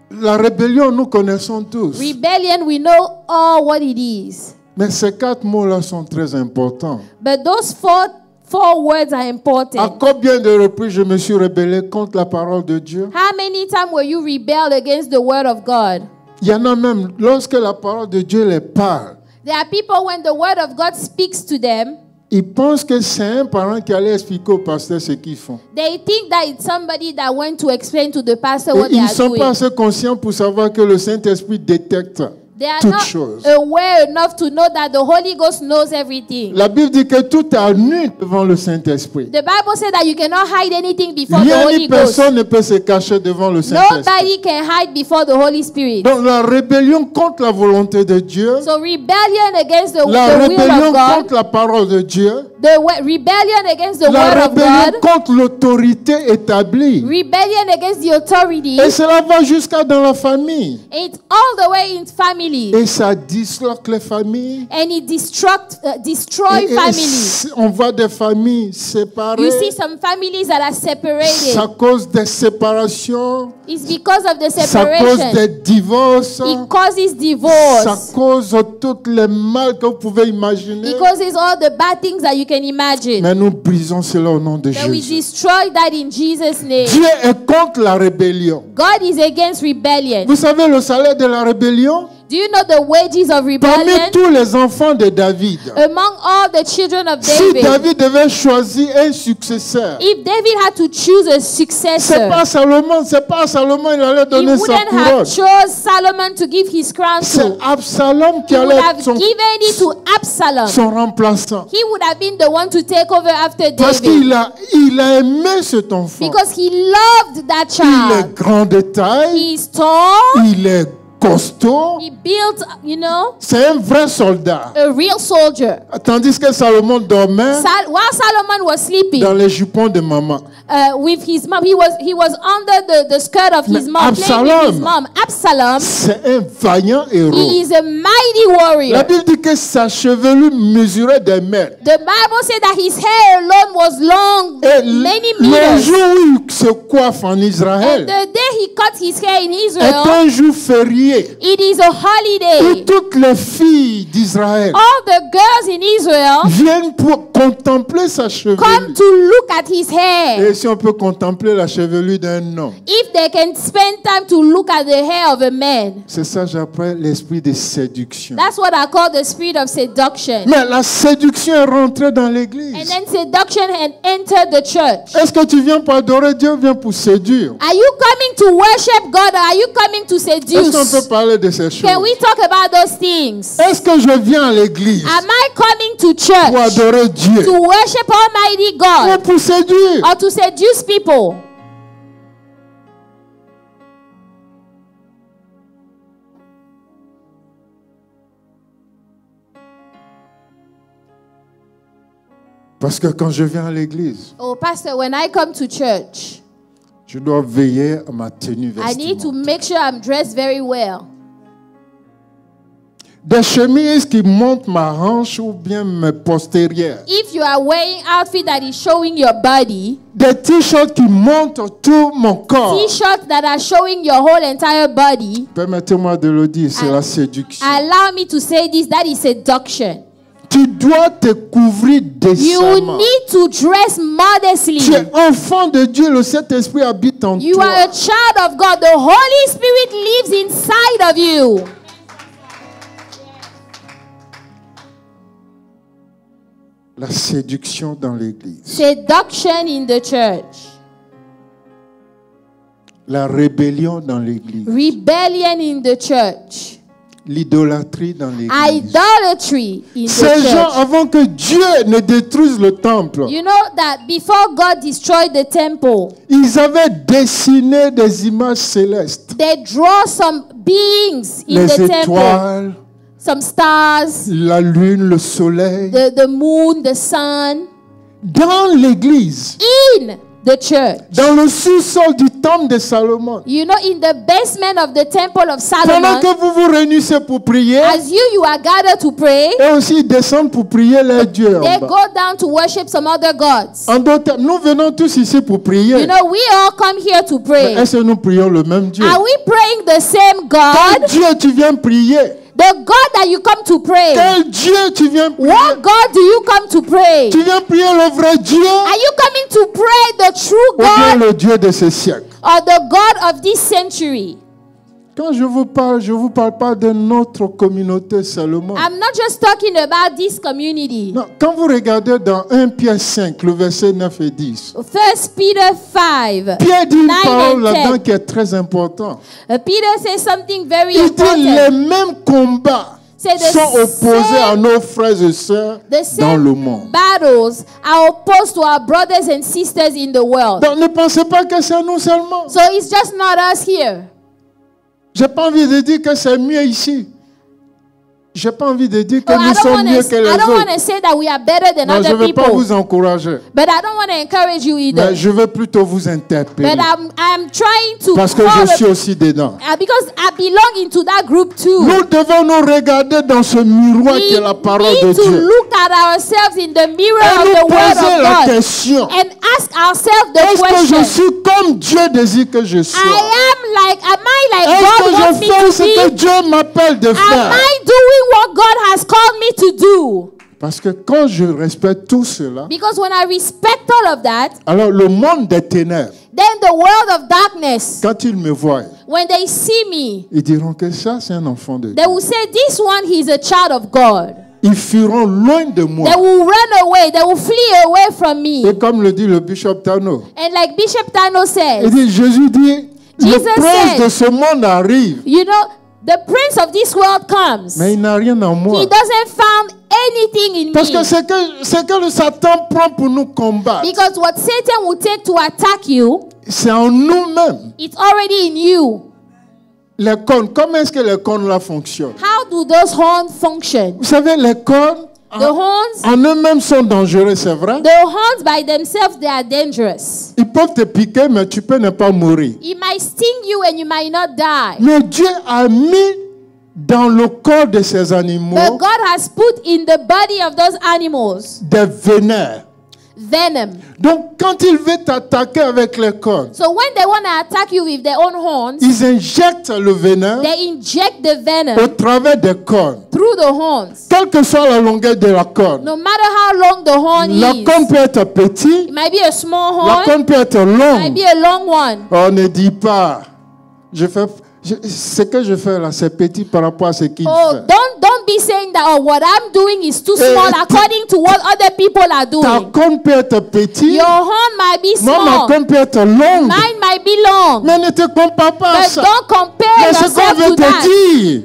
la rébellion, nous connaissons tous. Rebellion, we know all what it is. Mais ces 4 mots-là sont très importants. But those four words are À important. combien de reprises je me suis rebellé contre la parole de Dieu? How many times were you rebelled against the word of God? Il y en a même, lorsque la parole de Dieu les parle, There are people when the word of God speaks to them, ils pensent que c'est un parent qui allait expliquer au pasteur ce qu'ils font. they think that it's somebody that went to explain to the pastor Et what they ils ne are sont pas doing. assez conscients pour savoir que le Saint-Esprit détecte They are toutes not choses. aware enough to know that the Holy Ghost knows everything. La Bible dit que tout est nu devant le Saint-Esprit. The Bible says that you cannot hide anything before the Rien Holy ni Ghost. personne ne peut se cacher devant le Saint-Esprit. Nobody can hide before the Holy Spirit. Donc la rébellion contre la volonté de Dieu, So rebellion against la the will rébellion of God, contre la parole de Dieu, rebellion against the la word of rébellion God, contre l'autorité établie. rebellion against the authority, Et cela va jusqu'à dans la famille. it's all the way in families. Et ça disloque les familles. And it destroy Et families. on voit des familles séparées. You see some families that are separated. Ça cause des séparations. It's because of the Ça cause separation. des divorces. It causes Ça divorce. cause toutes les mal que vous pouvez imaginer. It causes all the bad things that you can imagine. Mais nous brisons cela au nom de But we Jésus. destroy that in Jesus' name. Dieu est contre la rébellion. God is against rebellion. Vous savez le salaire de la rébellion? Do you know the wages of Parmi rebellion? tous les enfants de David, Among all the children of si David, David devait choisir un successeur, if David had to choose a c'est successor, pas Salomon, il allait he donner sa wouldn't couronne. have chose Solomon to give his crown C'est to. Absalom qui He would allait have être son, given it to Absalom. son remplaçant. He would have been the one to take over after Parce David qu'il a aimé cet enfant. because he loved that Il est child. grand de taille, He's tall. il est costaud, He built, c'est un vrai soldat. a real soldier. Tandis que Salomon dormait While Solomon was sleeping dans les jupons de maman. with his mom, he was under the skirt of his Mais mom, playing with his mom. Absalom, C'est un vaillant héros. he is a mighty La warrior. Bible dit que sa chevelure mesurait des mètres. The Bible said that his hair alone was long, Et many le meters. jour où il se coiffe en And Israël the day he cut his hair in est Israel un jour férié férié It is a où holiday. toutes les filles d'Israël All the girls in Israel viennent pour contempler sa chevelure. come to look at his hair. Et si on peut contempler la chevelure d'un homme, If they can spend time to look at the hair of a man, c'est ça que j'appelle l'esprit de séduction. that's what I call the spirit of seduction. Mais la séduction est rentrée dans l'église. And then seduction had entered the church. Est-ce que tu viens pour adorer Dieu ou viens pour séduire? Are you coming to worship God or are you coming to Est-ce qu'on peut seduce? parler de ces choses? Can we talk about those things? Est-ce que je viens à l'église Am I coming to pour church adorer Dieu to worship Almighty ou God pour séduire? or to seduce people? Parce que quand je viens à l'église, Oh, Pastor, when I come to church, je dois veiller à ma tenue I need to vestimentaire. make sure I'm dressed very well. Des chemises qui montent ma hanche ou bien mes postérieures. If you are wearing outfit that is showing your body, Des t-shirts qui montent tout mon corps. t-shirts that are showing your whole entire body, Permettez-moi de le dire, c'est la séduction. allow me to say this, that is seduction. Tu dois te couvrir You décemment. need to dress modestly. Tu es enfant de Dieu, le Saint-Esprit habite en You toi. are a child of God. The Holy Spirit lives inside of you. La séduction dans l'église. Seduction in the church. La rébellion dans l'église. Rebellion in the church. L'idolâtrie dans l'église. Idolatry in the Ces gens, church. avant que Dieu ne détruise le temple, You know that before God destroyed the temple, ils avaient dessiné des images célestes. they draw some beings in Les the temple. étoiles, Some stars, la lune, le soleil. the moon, the sun, Dans l'église, in the church. dans le sous-sol du temple de Salomon. You know, in the basement of the temple of Pendant Solomon, que vous vous réunissez pour prier, as you are gathered to pray, et aussi ils descendent pour prier leur Dieu en they bas. go down to worship some other gods. En d'autres termes, nous venons tous ici pour prier. You know, we all come here to Mais pray. est-ce que nous prions le même Dieu? Are we praying the same Quel God? Dieu tu viens prier? The God that you come to pray. Quel Dieu tu viens prier? What God do you come to pray? Tu viens prier le vrai Dieu Are you coming to pray the true ou bien God le Dieu de ce siècle? or the God of this century? Quand je vous parle pas de notre communauté seulement. I'm not just talking about this community. Non, quand vous regardez dans 1 Pierre 5, le verset 9 et 10, 1 Peter 5. Pierre dit une 9 parole and 10. là-dedans qui est très importante. Peter says something very Il dit les important. mêmes combats Say the sont opposés à same- nos frères et sœurs The dans le same monde. battles are opposed to our brothers and sisters in the world. Donc ne pensez pas que c'est nous seulement. So it's just not us here. J'ai pas envie de dire que c'est mieux ici. J'ai pas envie de dire que Oh, nous sommes mieux que les I don't want autres. to say that we are better than Non, je other ne veux pas people. vous encourager. But I don't want to encourage you either. Mais je veux plutôt vous interpeller. But I'm trying to Parce que call je suis the- aussi dedans. because I belong into that group too. Nous devons nous regarder dans ce miroir qui We est la parole de need to Dieu. look at ourselves in the mirror Et of nous the word poser la of God question. and ask ourselves the Est-ce que je question. suis comme Dieu désire que je sois? Am I like Est-ce God que wants je me fais to ce que be? Dieu m'appelle de Am faire? I doing what God has called me to do? Parce que quand je respecte tout cela, Because when I respect all of that, alors le monde des ténèbres, then the world of darkness, quand ils me voient, when they see me, ils diront que ça, c'est un enfant de Dieu. they will say, this one, he's a child of God. Ils fuiront loin de moi. They will run away. They will flee away from me. Et comme le dit le bishop Tano, And like Bishop Tano il says, dit, Jésus dit, le Jesus prince said- de ce monde arrive, you know, the prince of this world comes. mais il n'a rien en moi. He doesn't find anything in Parce que me. ce que le Satan prend pour nous combattre, Because what Satan will take to attack you, c'est en nous-mêmes. it's already in you. Les cornes, comment est-ce que les cornes là fonctionnent? How do those horns function? Vous savez, les cornes, The horns, en eux-mêmes sont dangereux, c'est vrai. the horns by themselves, they are dangerous. Ils peuvent te piquer, mais tu peux ne pas mourir. It might sting you and you might not die. Mais Dieu a mis dans le corps de ces animaux But God has put in the body of those animals des venin venom. Donc, quand il veut t'attaquer avec les cornes, So when they want to attack you with their own horns, ils injectent le venin they inject the au venom travers des cornes. through the horns. Quelle que soit la longueur de la corne. No matter how long the horn La is, corne peut être petite, it might be a small la horn, corne peut être it might longue. be a long one. On ne dit pas, ce que je fais là, c'est petit par rapport à ce qu'il Oh, fait. don't be saying that, oh, what I'm doing is too Eh, small according to what other people are Ta doing. corne peut être petite, Your horn might be moi ma small, corne peut être longue. mine might be long, Mais ne te compare pas à but ça. don't compare Mais ce qu'on yourself veut to te that. dire,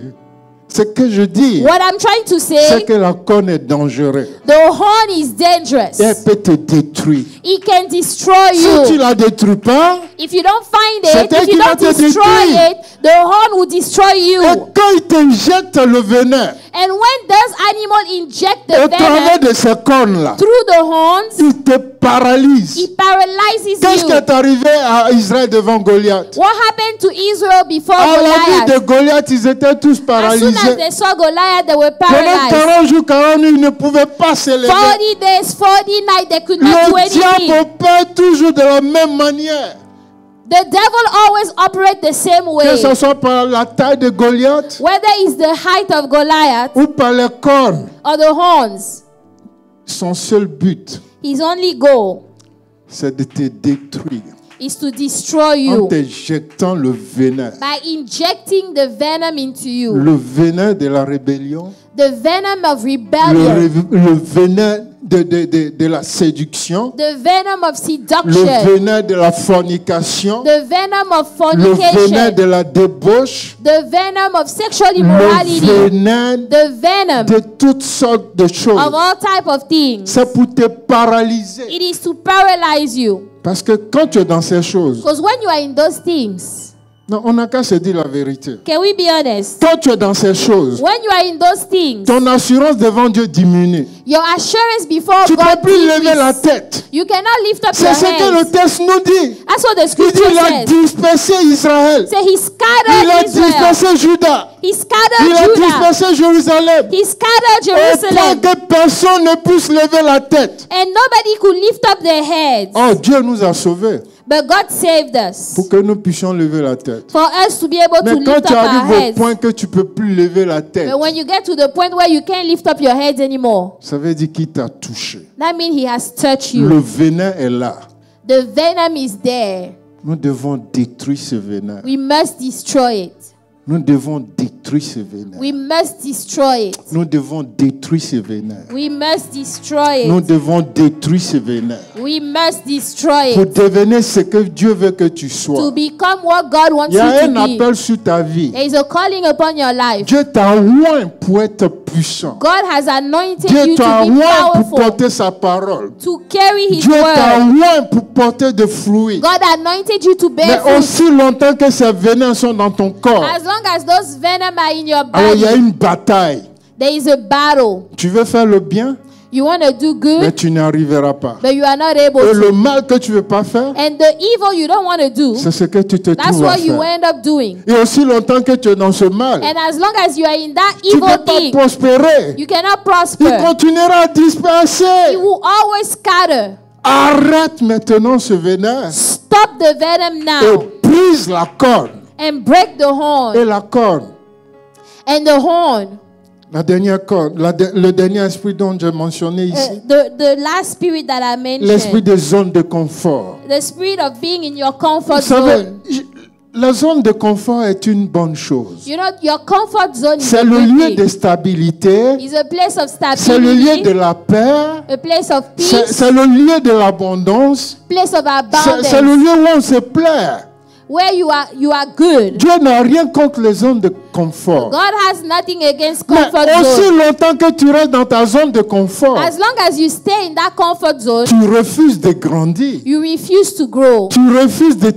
ce que je dis, What I'm trying to c'est say, que la corne est dangereuse. the horn is dangerous. Et elle peut te détruire. It can destroy Si tu you. la détruis pas, If you don't find C'est it, elle if qui you va don't te destroy détruire. it, the horn will destroy you. et quand il t'injecte le venin And when those animals inject au the travers venom de ces cornes-là, through the horns, il te paralyse. it paralyzes Qu'est-ce qui you. est arrivé à Israël devant Goliath? What happened to Israel before À la vue de Goliath? Goliath, ils étaient tous As soon as paralysés. they saw Goliath, they were Pendant paralyzed. 40 jours, 40 nuits, ils ne pouvaient pas se lever. 40 days, 40 nights, they could not do Le anything. diable opère toujours de la même manière. The devil always operates the same Que way. ce soit par la taille de Goliath Whether it's the height of Goliath ou par les cornes, or the horns, son seul but, his only goal c'est de te détruire is to destroy en you t'injectant le venin. by injecting the venom into you. Le venin de la rébellion, The venom of le rebellion, venin de la séduction, the venom of le seduction, venin de la fornication, the venom of le venin fornication, de la débauche, the venom of sexual le immorality, venin the venom de toutes sortes de choses. of all type of things. C'est pour te paralyser. It is to paralyze you. Parce que quand tu es dans ces choses, Because when you are in those things, non, on n'a qu'à se dire la vérité. can we be honest? Quand tu es dans ces choses, When you are in those things, ton assurance devant Dieu diminue. your assurance before Tu ne peux God plus lever la decreases. tête. You cannot lift up C'est your ce que le hands. texte nous dit. That's what the Il dit scripture il a says. dispersé Israël. Say he Il a scattered Israel. dispersé Juda. He Il scattered a Judah. dispersé Jérusalem. He scattered Au point Jerusalem. que personne ne puisse lever la tête. And nobody could lift up their heads. Oh, Dieu nous a sauvés But God saved us pour que nous puissions lever la tête. for us to be able to Mais quand lift tu up our arrives au heads. point que tu ne peux plus lever la tête, But when you get to the point where you can't lift up your heads anymore, ça veut dire qu'il t'a touché. that means he has touched Le you. venin est là. The venom is there. Nous devons détruire ce venin. We must destroy it. Nous devons détruire ce venin. We must destroy it. Nous devons détruire ce venin. We must destroy Nous it. devons détruire ce venin. We must destroy Pour it. devenir ce que Dieu veut que tu To sois. become what God wants Il you y a to un be. appel sur ta vie. There is a calling upon your life. Dieu t'a oint pour être puissant. God has anointed Dieu you t'a to be oint pour powerful, porter sa parole. to carry His Dieu t'a word. oint pour porter des fruits. God anointed you to Mais bear fruit. aussi longtemps que ces venins sont dans ton corps, As long as those venom are in your alors il y a body, une bataille. there is a battle. Tu veux faire le bien, You want to do mais good, tu n'y arriveras pas. but you are not Et able le to. mal que tu ne veux pas faire, And the evil you don't want to do, c'est ce que tu te that's trouves à what you faire. end up doing. Et aussi longtemps que tu es dans ce mal, And as long as you are in that tu ne evil peux pas thing, prospérer. you cannot Il prosper. continuera à It disperser. will always scatter. Arrête maintenant ce venin Stop the venom et now brise la corne. and break the Et horn. la corne, And the horn, la dernière corne, le dernier esprit dont j'ai mentionné ici, the last spirit that I l'esprit mentioned, des zones de confort. the spirit of being in your Vous comfort savez, zone. la zone de confort est une bonne chose. You know, your comfort zone is C'est a le good lieu thing. de stabilité, It's a place of c'est le lieu stability, de la paix, a place of c'est peace, le lieu de l'abondance, place of c'est le abundance, lieu où on se plaît. where you are good. Dieu n'a rien contre les zones de confort. God has nothing against Mais comfort aussi zone. longtemps que tu restes dans ta zone de confort, As long as you stay in that comfort zone, tu refuses de grandir. you refuse to grow. Tu refuses de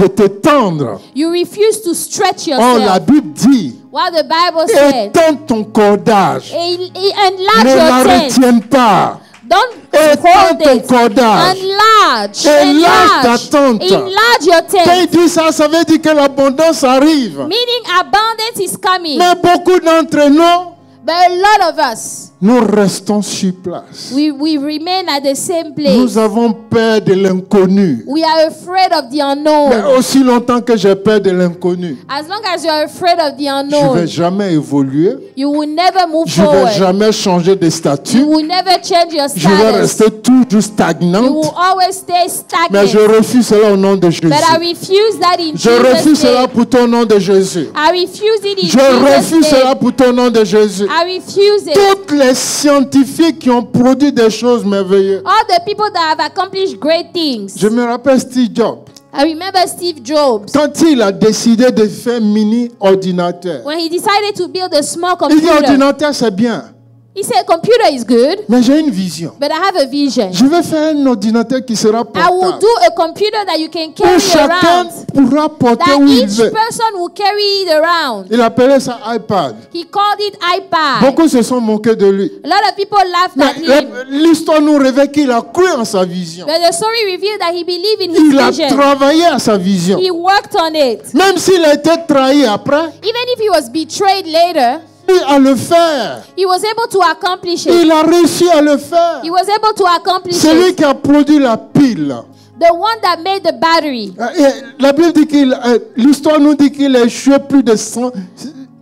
t'étendre. You refuse to stretch Oh, la yourself. Bible dit, What the Bible said. étends ton cordage. Enlarge Ne la your tent. retiens pas. Don't Étends hold ton it. cordage. Enlarge. Enlarge ta tente. Enlarge your Quand il tent. dit ça, ça veut dire que l'abondance arrive. Meaning abundance is coming. Mais beaucoup d'entre nous, But a lot of us, Nous restons sur place. We remain at the same place. Nous avons peur de l'inconnu. We are afraid of the Mais unknown. aussi longtemps que j'ai peur de l'inconnu, As long as you are afraid of the je ne vais unknown, jamais évoluer. you will never move Je ne vais forward. jamais changer de statut. You will never change your Je vais status. rester toujours You will stagnante. always stay Mais je stagnant. refuse cela au nom de Jésus. But I refuse that in Je refuse Jesus' cela name. pour ton nom de Jésus. I refuse it in Je Jesus' refuse cela name. pour ton nom de Jésus. I refuse it. Toutes les scientifiques qui ont produit des choses merveilleuses. All the people that have accomplished great things. Je me rappelle Steve Jobs. I remember Steve Jobs Quand il a décidé de faire mini ordinateur. when he decided to build a small Il dit computer. ordinateur c'est bien, He said, computer is good, mais j'ai une vision. but I have a vision. Je vais faire un ordinateur qui sera I will portable. do a computer that you can Où carry chacun around. pourra porter That où il each veut. person will carry it around. Il appelait ça iPad. He called it iPad. Beaucoup se sont moqués de lui. A lot of people laughed Mais at him. l'histoire nous révèle qu'il a cru en sa vision. But the story revealed that he believed in his Il a vision. travaillé à sa vision. He worked on it. Même s'il a été trahi après, Even if he was betrayed later, il a le faire. he was able to accomplish it. Il a réussi à le faire. He was able to accomplish C'est lui it. qui a produit la pile. The one that made the battery. Et la Bible dit l'histoire nous dit qu'il a échoué plus de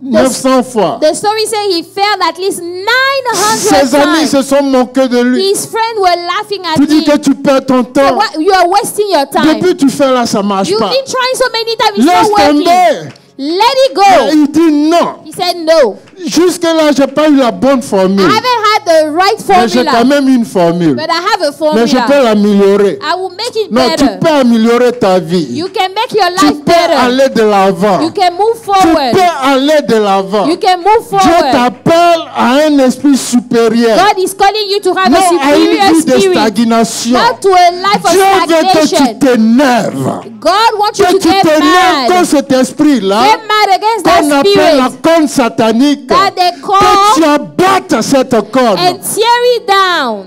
900 fois. The story says he failed at least 900 Ses amis times. se sont moqués de lui. His friends were laughing Tu at dis que him. tu perds ton So temps. you are wasting your time. Depuis tu fais là, ça marche You've pas. been trying so many times, it's Laisse not working. tomber. Let it Et go. il dit non. He said no. Jusque-là, j'ai pas eu la bonne I formule. haven't had the right Mais j'ai quand formula, même une formule. but I have a Mais je peux formula. l'améliorer. I will make it Non, tu better. peux améliorer ta vie. You can make your Tu life peux better. aller de l'avant. You can move Tu forward. peux aller de l'avant. You can move Dieu forward. t'appelle à un esprit supérieur. God is calling you to have Non a à une superior vie de spirit, stagnation. not to a life of Dieu veut que tu stagnation. t'énerves. God wants you Que to tu get t'énerves mad. contre cet esprit-là Get mad against qu'on that appelle la spirit corne satanique. that they Que call tu abattes cette corne and tear it down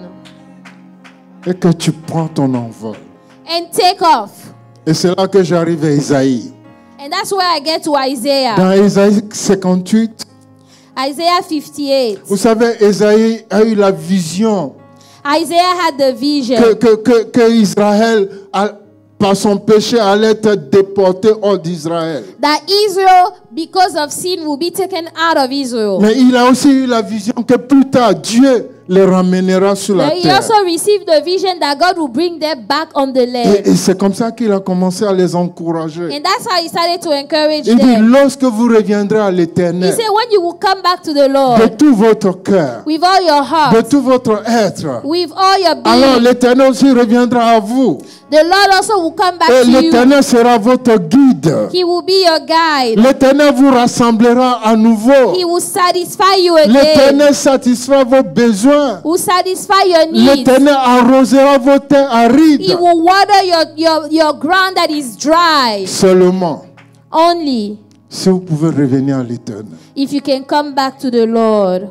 et que tu prends ton envol. and take off. Et c'est là que j'arrive à Isaïe. And that's where I get to Isaiah. Dans Isaïe 58, Isaiah 58. vous savez, Isaïe a eu la vision Isaiah had the vision que Israël, par son péché, allait être déporté hors d'Israël. that Israel, because of sin, will be taken out of Israel. Mais il a aussi eu la vision que plus tard, Dieu les ramènera sur la But he terre. also received the vision that God will bring them back on the land. Et c'est comme ça qu'il a commencé à les encourager. And that's how he started to encourage Il dit, them. lorsque vous reviendrez à He l'Éternel, said, when you will come back to the de Lord tout votre cœur, with all your de heart, tout votre être, with all your alors being, l'Éternel aussi reviendra à vous. the Lord also will come back Et to you. l'Éternel sera votre guide. He will be your guide. L'Éternel vous rassemblera à nouveau. He will satisfy you again. L'Éternel satisfera vos besoins. Will satisfy your needs. L'Éternel arrosera vos terres He arides. will water your ground that is dry. Seulement, Only si vous pouvez revenir à l'Éternel. if you can come back to the Lord.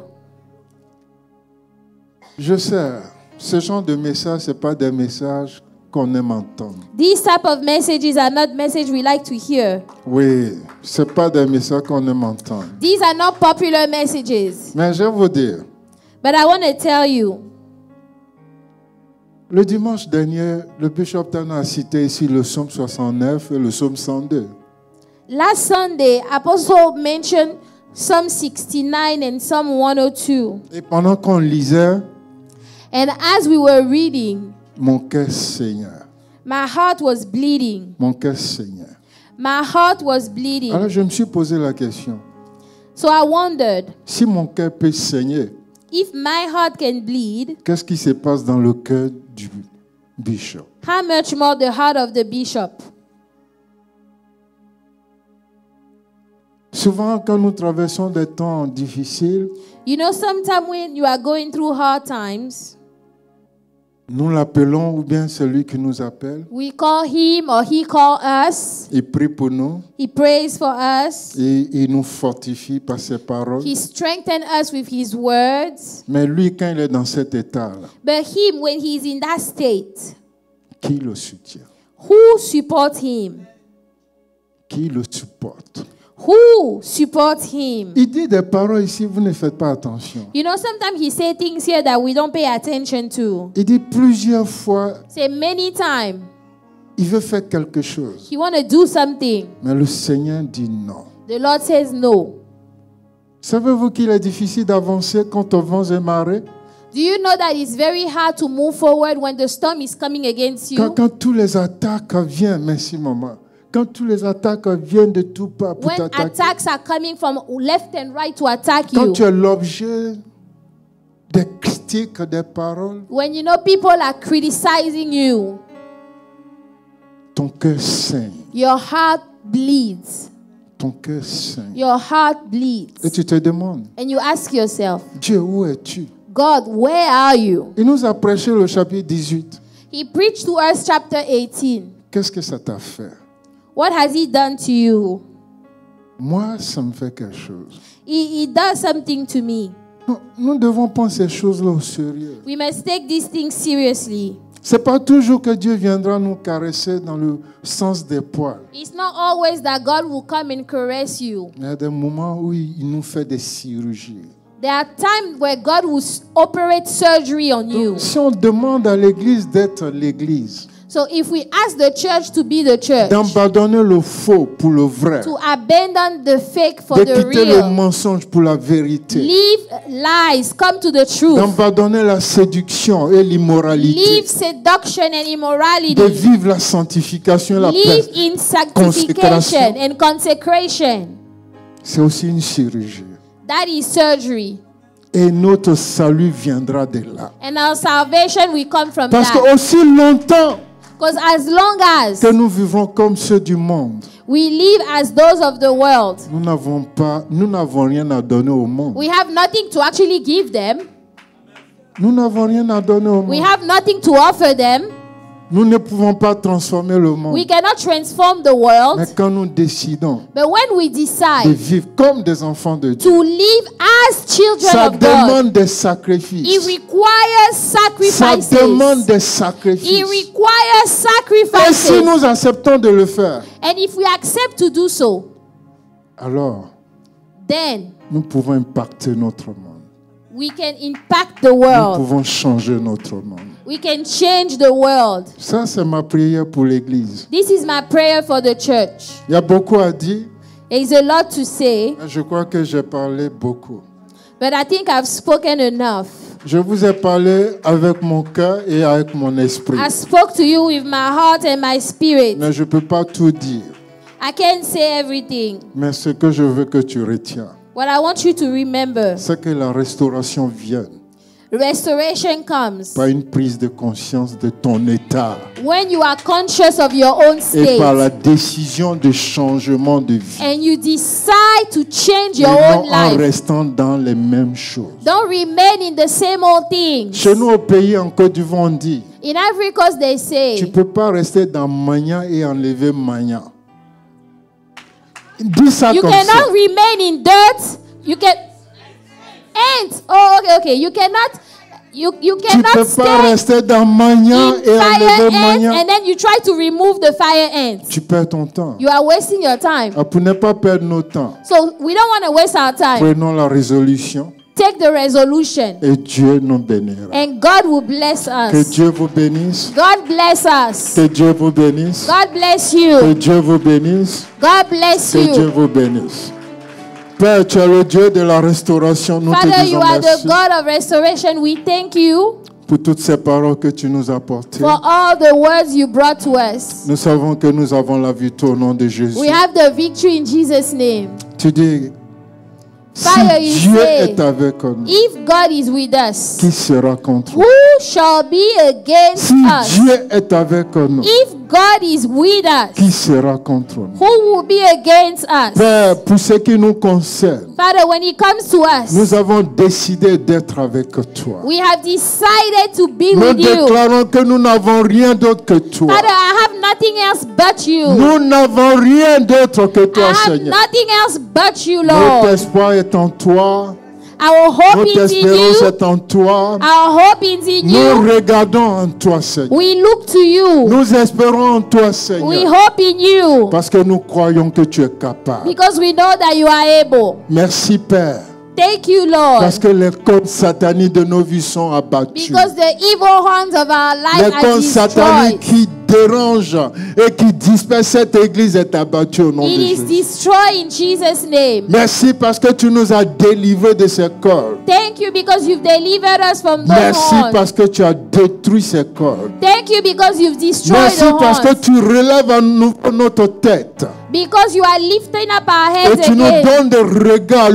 Je sais, ce genre de messages, ce n'est pas des messages qu'on aime entendre. These type of messages are not messages we like to hear. Oui, ce n'est pas des messages qu'on aime entendre. These are not popular messages. Mais je vais vous dire, But I want to tell you, le dimanche dernier, le bishop Tana a cité ici le psaume 69 et le psaume 102. last Sunday, Apostle mentioned Psalm 69 and Psalm 102. Et pendant qu'on lisait, And as we were reading, mon cœur saignait. my heart was bleeding. Mon cœur saignait. My heart was bleeding. Alors je me suis posé la question, So I wondered, si mon cœur peut saigner, if my heart can bleed, qu'est-ce qui se passe dans le cœur du bishop? how much more the heart of the bishop? Souvent, quand nous traversons des temps difficiles, You know, sometimes when you are going through hard times, nous l'appelons, ou bien celui qui nous appelle, we call him or he call us. il prie pour nous, He prays for us. et il nous fortifie par ses paroles. He strengthens us with his words. Mais lui, quand il est dans cet état-là, But him, when he's in that state, qui le soutient? who supports him? Qui le supporte? Who support him? Il dit des paroles ici, vous ne faites pas attention. You know, sometimes he say things here that we don't pay attention to. Il dit plusieurs fois, Say many times, il veut faire quelque chose. he want to do something. Mais le Seigneur dit non. The Lord says no. Savez-vous qu'il est difficile d'avancer quand on vent et marée? Do you know that it's very hard to move forward when the storm is coming against you? Quand tous les attaques viennent, merci maman. Quand tous les attaques viennent de tout part pour When t'attaquer. attacks are coming from left and right to attack Quand you. tu es l'objet des critiques, des paroles, When you know people are criticizing you, ton cœur saigne. your heart bleeds. Ton cœur saigne. Your heart Et bleeds. tu te demandes, And you ask yourself, Dieu, où es-tu? God, where are you? Il nous a prêché le chapitre 18. He preached to us chapter 18. Qu'est-ce que ça t'a fait? What has he done to you? Moi, ça me fait quelque chose. He does something to me. Nous devons prendre ces choses-là au sérieux. We must take these things seriously. C'est pas toujours que Dieu viendra nous caresser dans le sens des poils. It's not always that God will come and caress you. Il y a des moments où il nous fait des chirurgies. There are times where God will operate surgery on you. Si on demande à l'église d'être l'église, So if we ask the church to be the church, d'abandonner le faux pour le vrai, to abandon the fake for de the quitter le real, mensonge pour la vérité, leave lies, come to the truth, d'abandonner la séduction et l'immoralité, leave seduction and de immorality, vivre la sanctification et la live paix, in sanctification and consecration. c'est aussi une chirurgie. That is surgery. Et notre salut viendra de là. And our salvation will come from Parce that. que aussi longtemps Because as long as que nous vivons comme ceux du monde, we live as those of the world, nous n'avons rien à donner au monde. we have nothing to actually give them. Nous n'avons rien à donner au We monde. have nothing to offer them. Nous ne pouvons pas transformer le monde. We cannot transform the Mais world. quand nous décidons But when we de decide vivre comme des enfants de Dieu, to live as children ça of God, demande des it sacrifices. requires Ça sacrifices. demande des It sacrifices. requires Et si sacrifices. nous acceptons de le faire, And if we accept to do so, alors then nous pouvons impacter notre monde. we can impact the Nous world. pouvons changer notre monde. We can change the world. Ça, c'est ma prière pour l'Église. This is my prayer for the church. Il y a beaucoup à dire, There is a lot to say, mais je crois que j'ai parlé beaucoup. but I think I've spoken enough. Je vous ai parlé avec mon cœur et avec mon esprit. I spoke to you with my heart and my spirit. Mais je ne peux pas tout dire. I can't say everything. Mais ce que je veux que tu retiens, What I want you to remember, c'est que la restauration vienne restoration comes par une prise de conscience de ton état when you are conscious of your own et par la state décision de changement de vie. and you decide to change Et your own non en life. restant dans les mêmes choses. Don't remain in the same old things. Chez nous au pays, en Côte d'Ivoire, on dit, In Ivory Coast, they tu say, ne peux pas rester dans Mania et enlever Mania. Dis ça you comme ça. cannot remain in dirt. You can ants. Oh, okay. You cannot. You Tu ne cannot peux pas stay rester dans Mania in et fire enlever ants Mania. and then you try to remove the fire ants. Tu perds ton temps. You are wasting your time. Pour ne pas perdre notre temps, So we don't want to waste our time. prenons la résolution Take the resolution, et Dieu nous bénira. and God will bless Que us. Dieu vous bénisse. God bless us. Que Dieu vous bénisse. God bless Que you. Dieu vous bénisse. God bless Que Dieu you. vous bénisse. Père, tu es le Dieu de la restauration. Nous te Father, you disons are the merci God of restoration. We thank you pour toutes ces paroles que tu nous as apportées. for all the words you brought to us. Nous savons que nous avons la victoire au nom de Jésus. We have the victory in Jesus' name. Tu dis, si Father, you Dieu say, est avec nous, if God is with us, qui sera contre nous? who shall be against Si us? Dieu est avec nous, If God is with qui us, sera contre nous? who will be against us? Père, pour ce qui nous concerne, Father, when it comes to us, nous avons décidé d'être avec toi. we have decided to be Nous with you. déclarons que nous n'avons rien d'autre que toi. Father, I have nothing else but you. Nous n'avons rien d'autre que I toi, have Seigneur. nothing else but you, Notre Lord. espoir est en toi. Our hope Notre is in espérance you. est en toi. Our hope is in Nous you. regardons en toi, Seigneur. We look to you. Nous espérons en toi, We Seigneur. hope in you. Parce que nous croyons que tu es capable. Because we know that you are able. Merci, Père. Thank you, Lord. Parce que les comptes sataniques de nos vies sont abattus. Because the evil hands of our Les life are comptes sataniques destroyed. qui dérangent et qui dispersent cette église est abattu au nom de It is Jésus. destroyed in Jesus' name. Merci parce que tu nous as délivrés de ces corps. Thank you because you've delivered us from those Merci horns. parce que tu as détruit ces corps. Thank you because you've destroyed Merci the parce que horns. tu relèves à nouveau notre tête. Because you are lifting up our Et heads tu nous again. donnes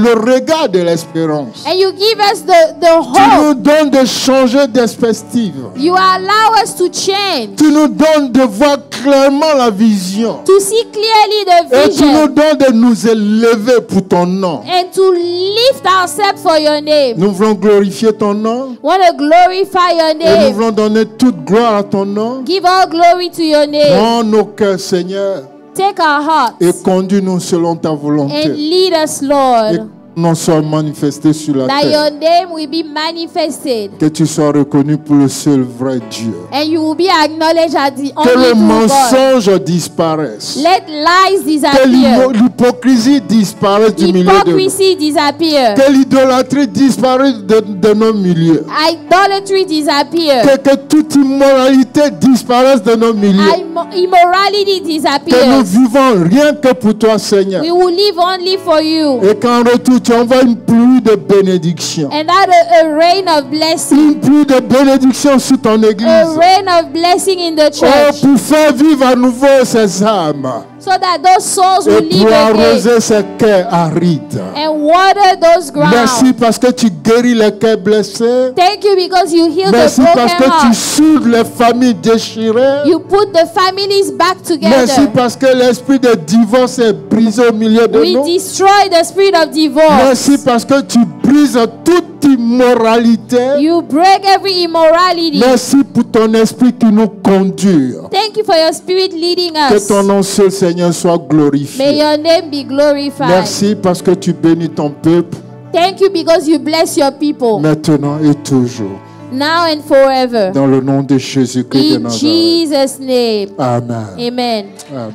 le regard de l'espérance. And you give us the Tu nous hope. donnes de changer d'perspective. You allow us to change. Tu nous donnes de voir clairement la vision. To see clearly the Et tu nous vision. donnes de nous élever pour ton nom. And to lift ourselves for your name. Nous voulons glorifier ton nom. Want to glorify your Et nous name. voulons donner toute gloire à ton nom. Give all glory to your name. Prends nos cœurs, Seigneur, Take our et hearts conduis-nous selon ta and volonté. lead us, Et Lord. que ton nom soit manifesté sur la That terre. your name will be manifested. Que tu sois reconnu pour le seul vrai Dieu. And you will be acknowledged as the Que only le true God. mensonge disparaisse. Let lies Que disappear. l'hypocrisie disparaisse du milieu de nous. Hypocrisy disappear. Que l'idolâtrie disparaisse de nos milieux. Idolatry disappear. Que toute immoralité disparaisse de nos milieux. Immorality Que nous disappears. vivons rien que pour toi, Seigneur. We will live only for you. Et qu'en retour, tu envoies une pluie de bénédiction. And that a rain of blessing. Une pluie de bénédiction sur ton A église. rain of blessing in the Oh, church. pour faire vivre à nouveau ces âmes. So that those souls Et will live pour again. arroser ces cœurs arides. And water those Merci grounds. parce que tu guéris les cœurs blessés. Thank you because you heal the Merci parce que broken tu heart. soudes les familles déchirées. You put the families back Merci together. parce que l'esprit de divorce est brisé au milieu de We nous. destroy the spirit of divorce. Merci parce que tu brises toute immoralité. You break every immorality. Merci pour ton esprit qui nous conduit. Thank you for your spirit leading Que us. ton nom seul, Seigneur, soit May glorifié. your name be glorified. Merci parce que tu bénis ton peuple Thank you because you bless your people maintenant et toujours. now and forever. Dans le nom de Jésus-Christ de In Nazareth. Jesus' name. Amen. Amen. Amen.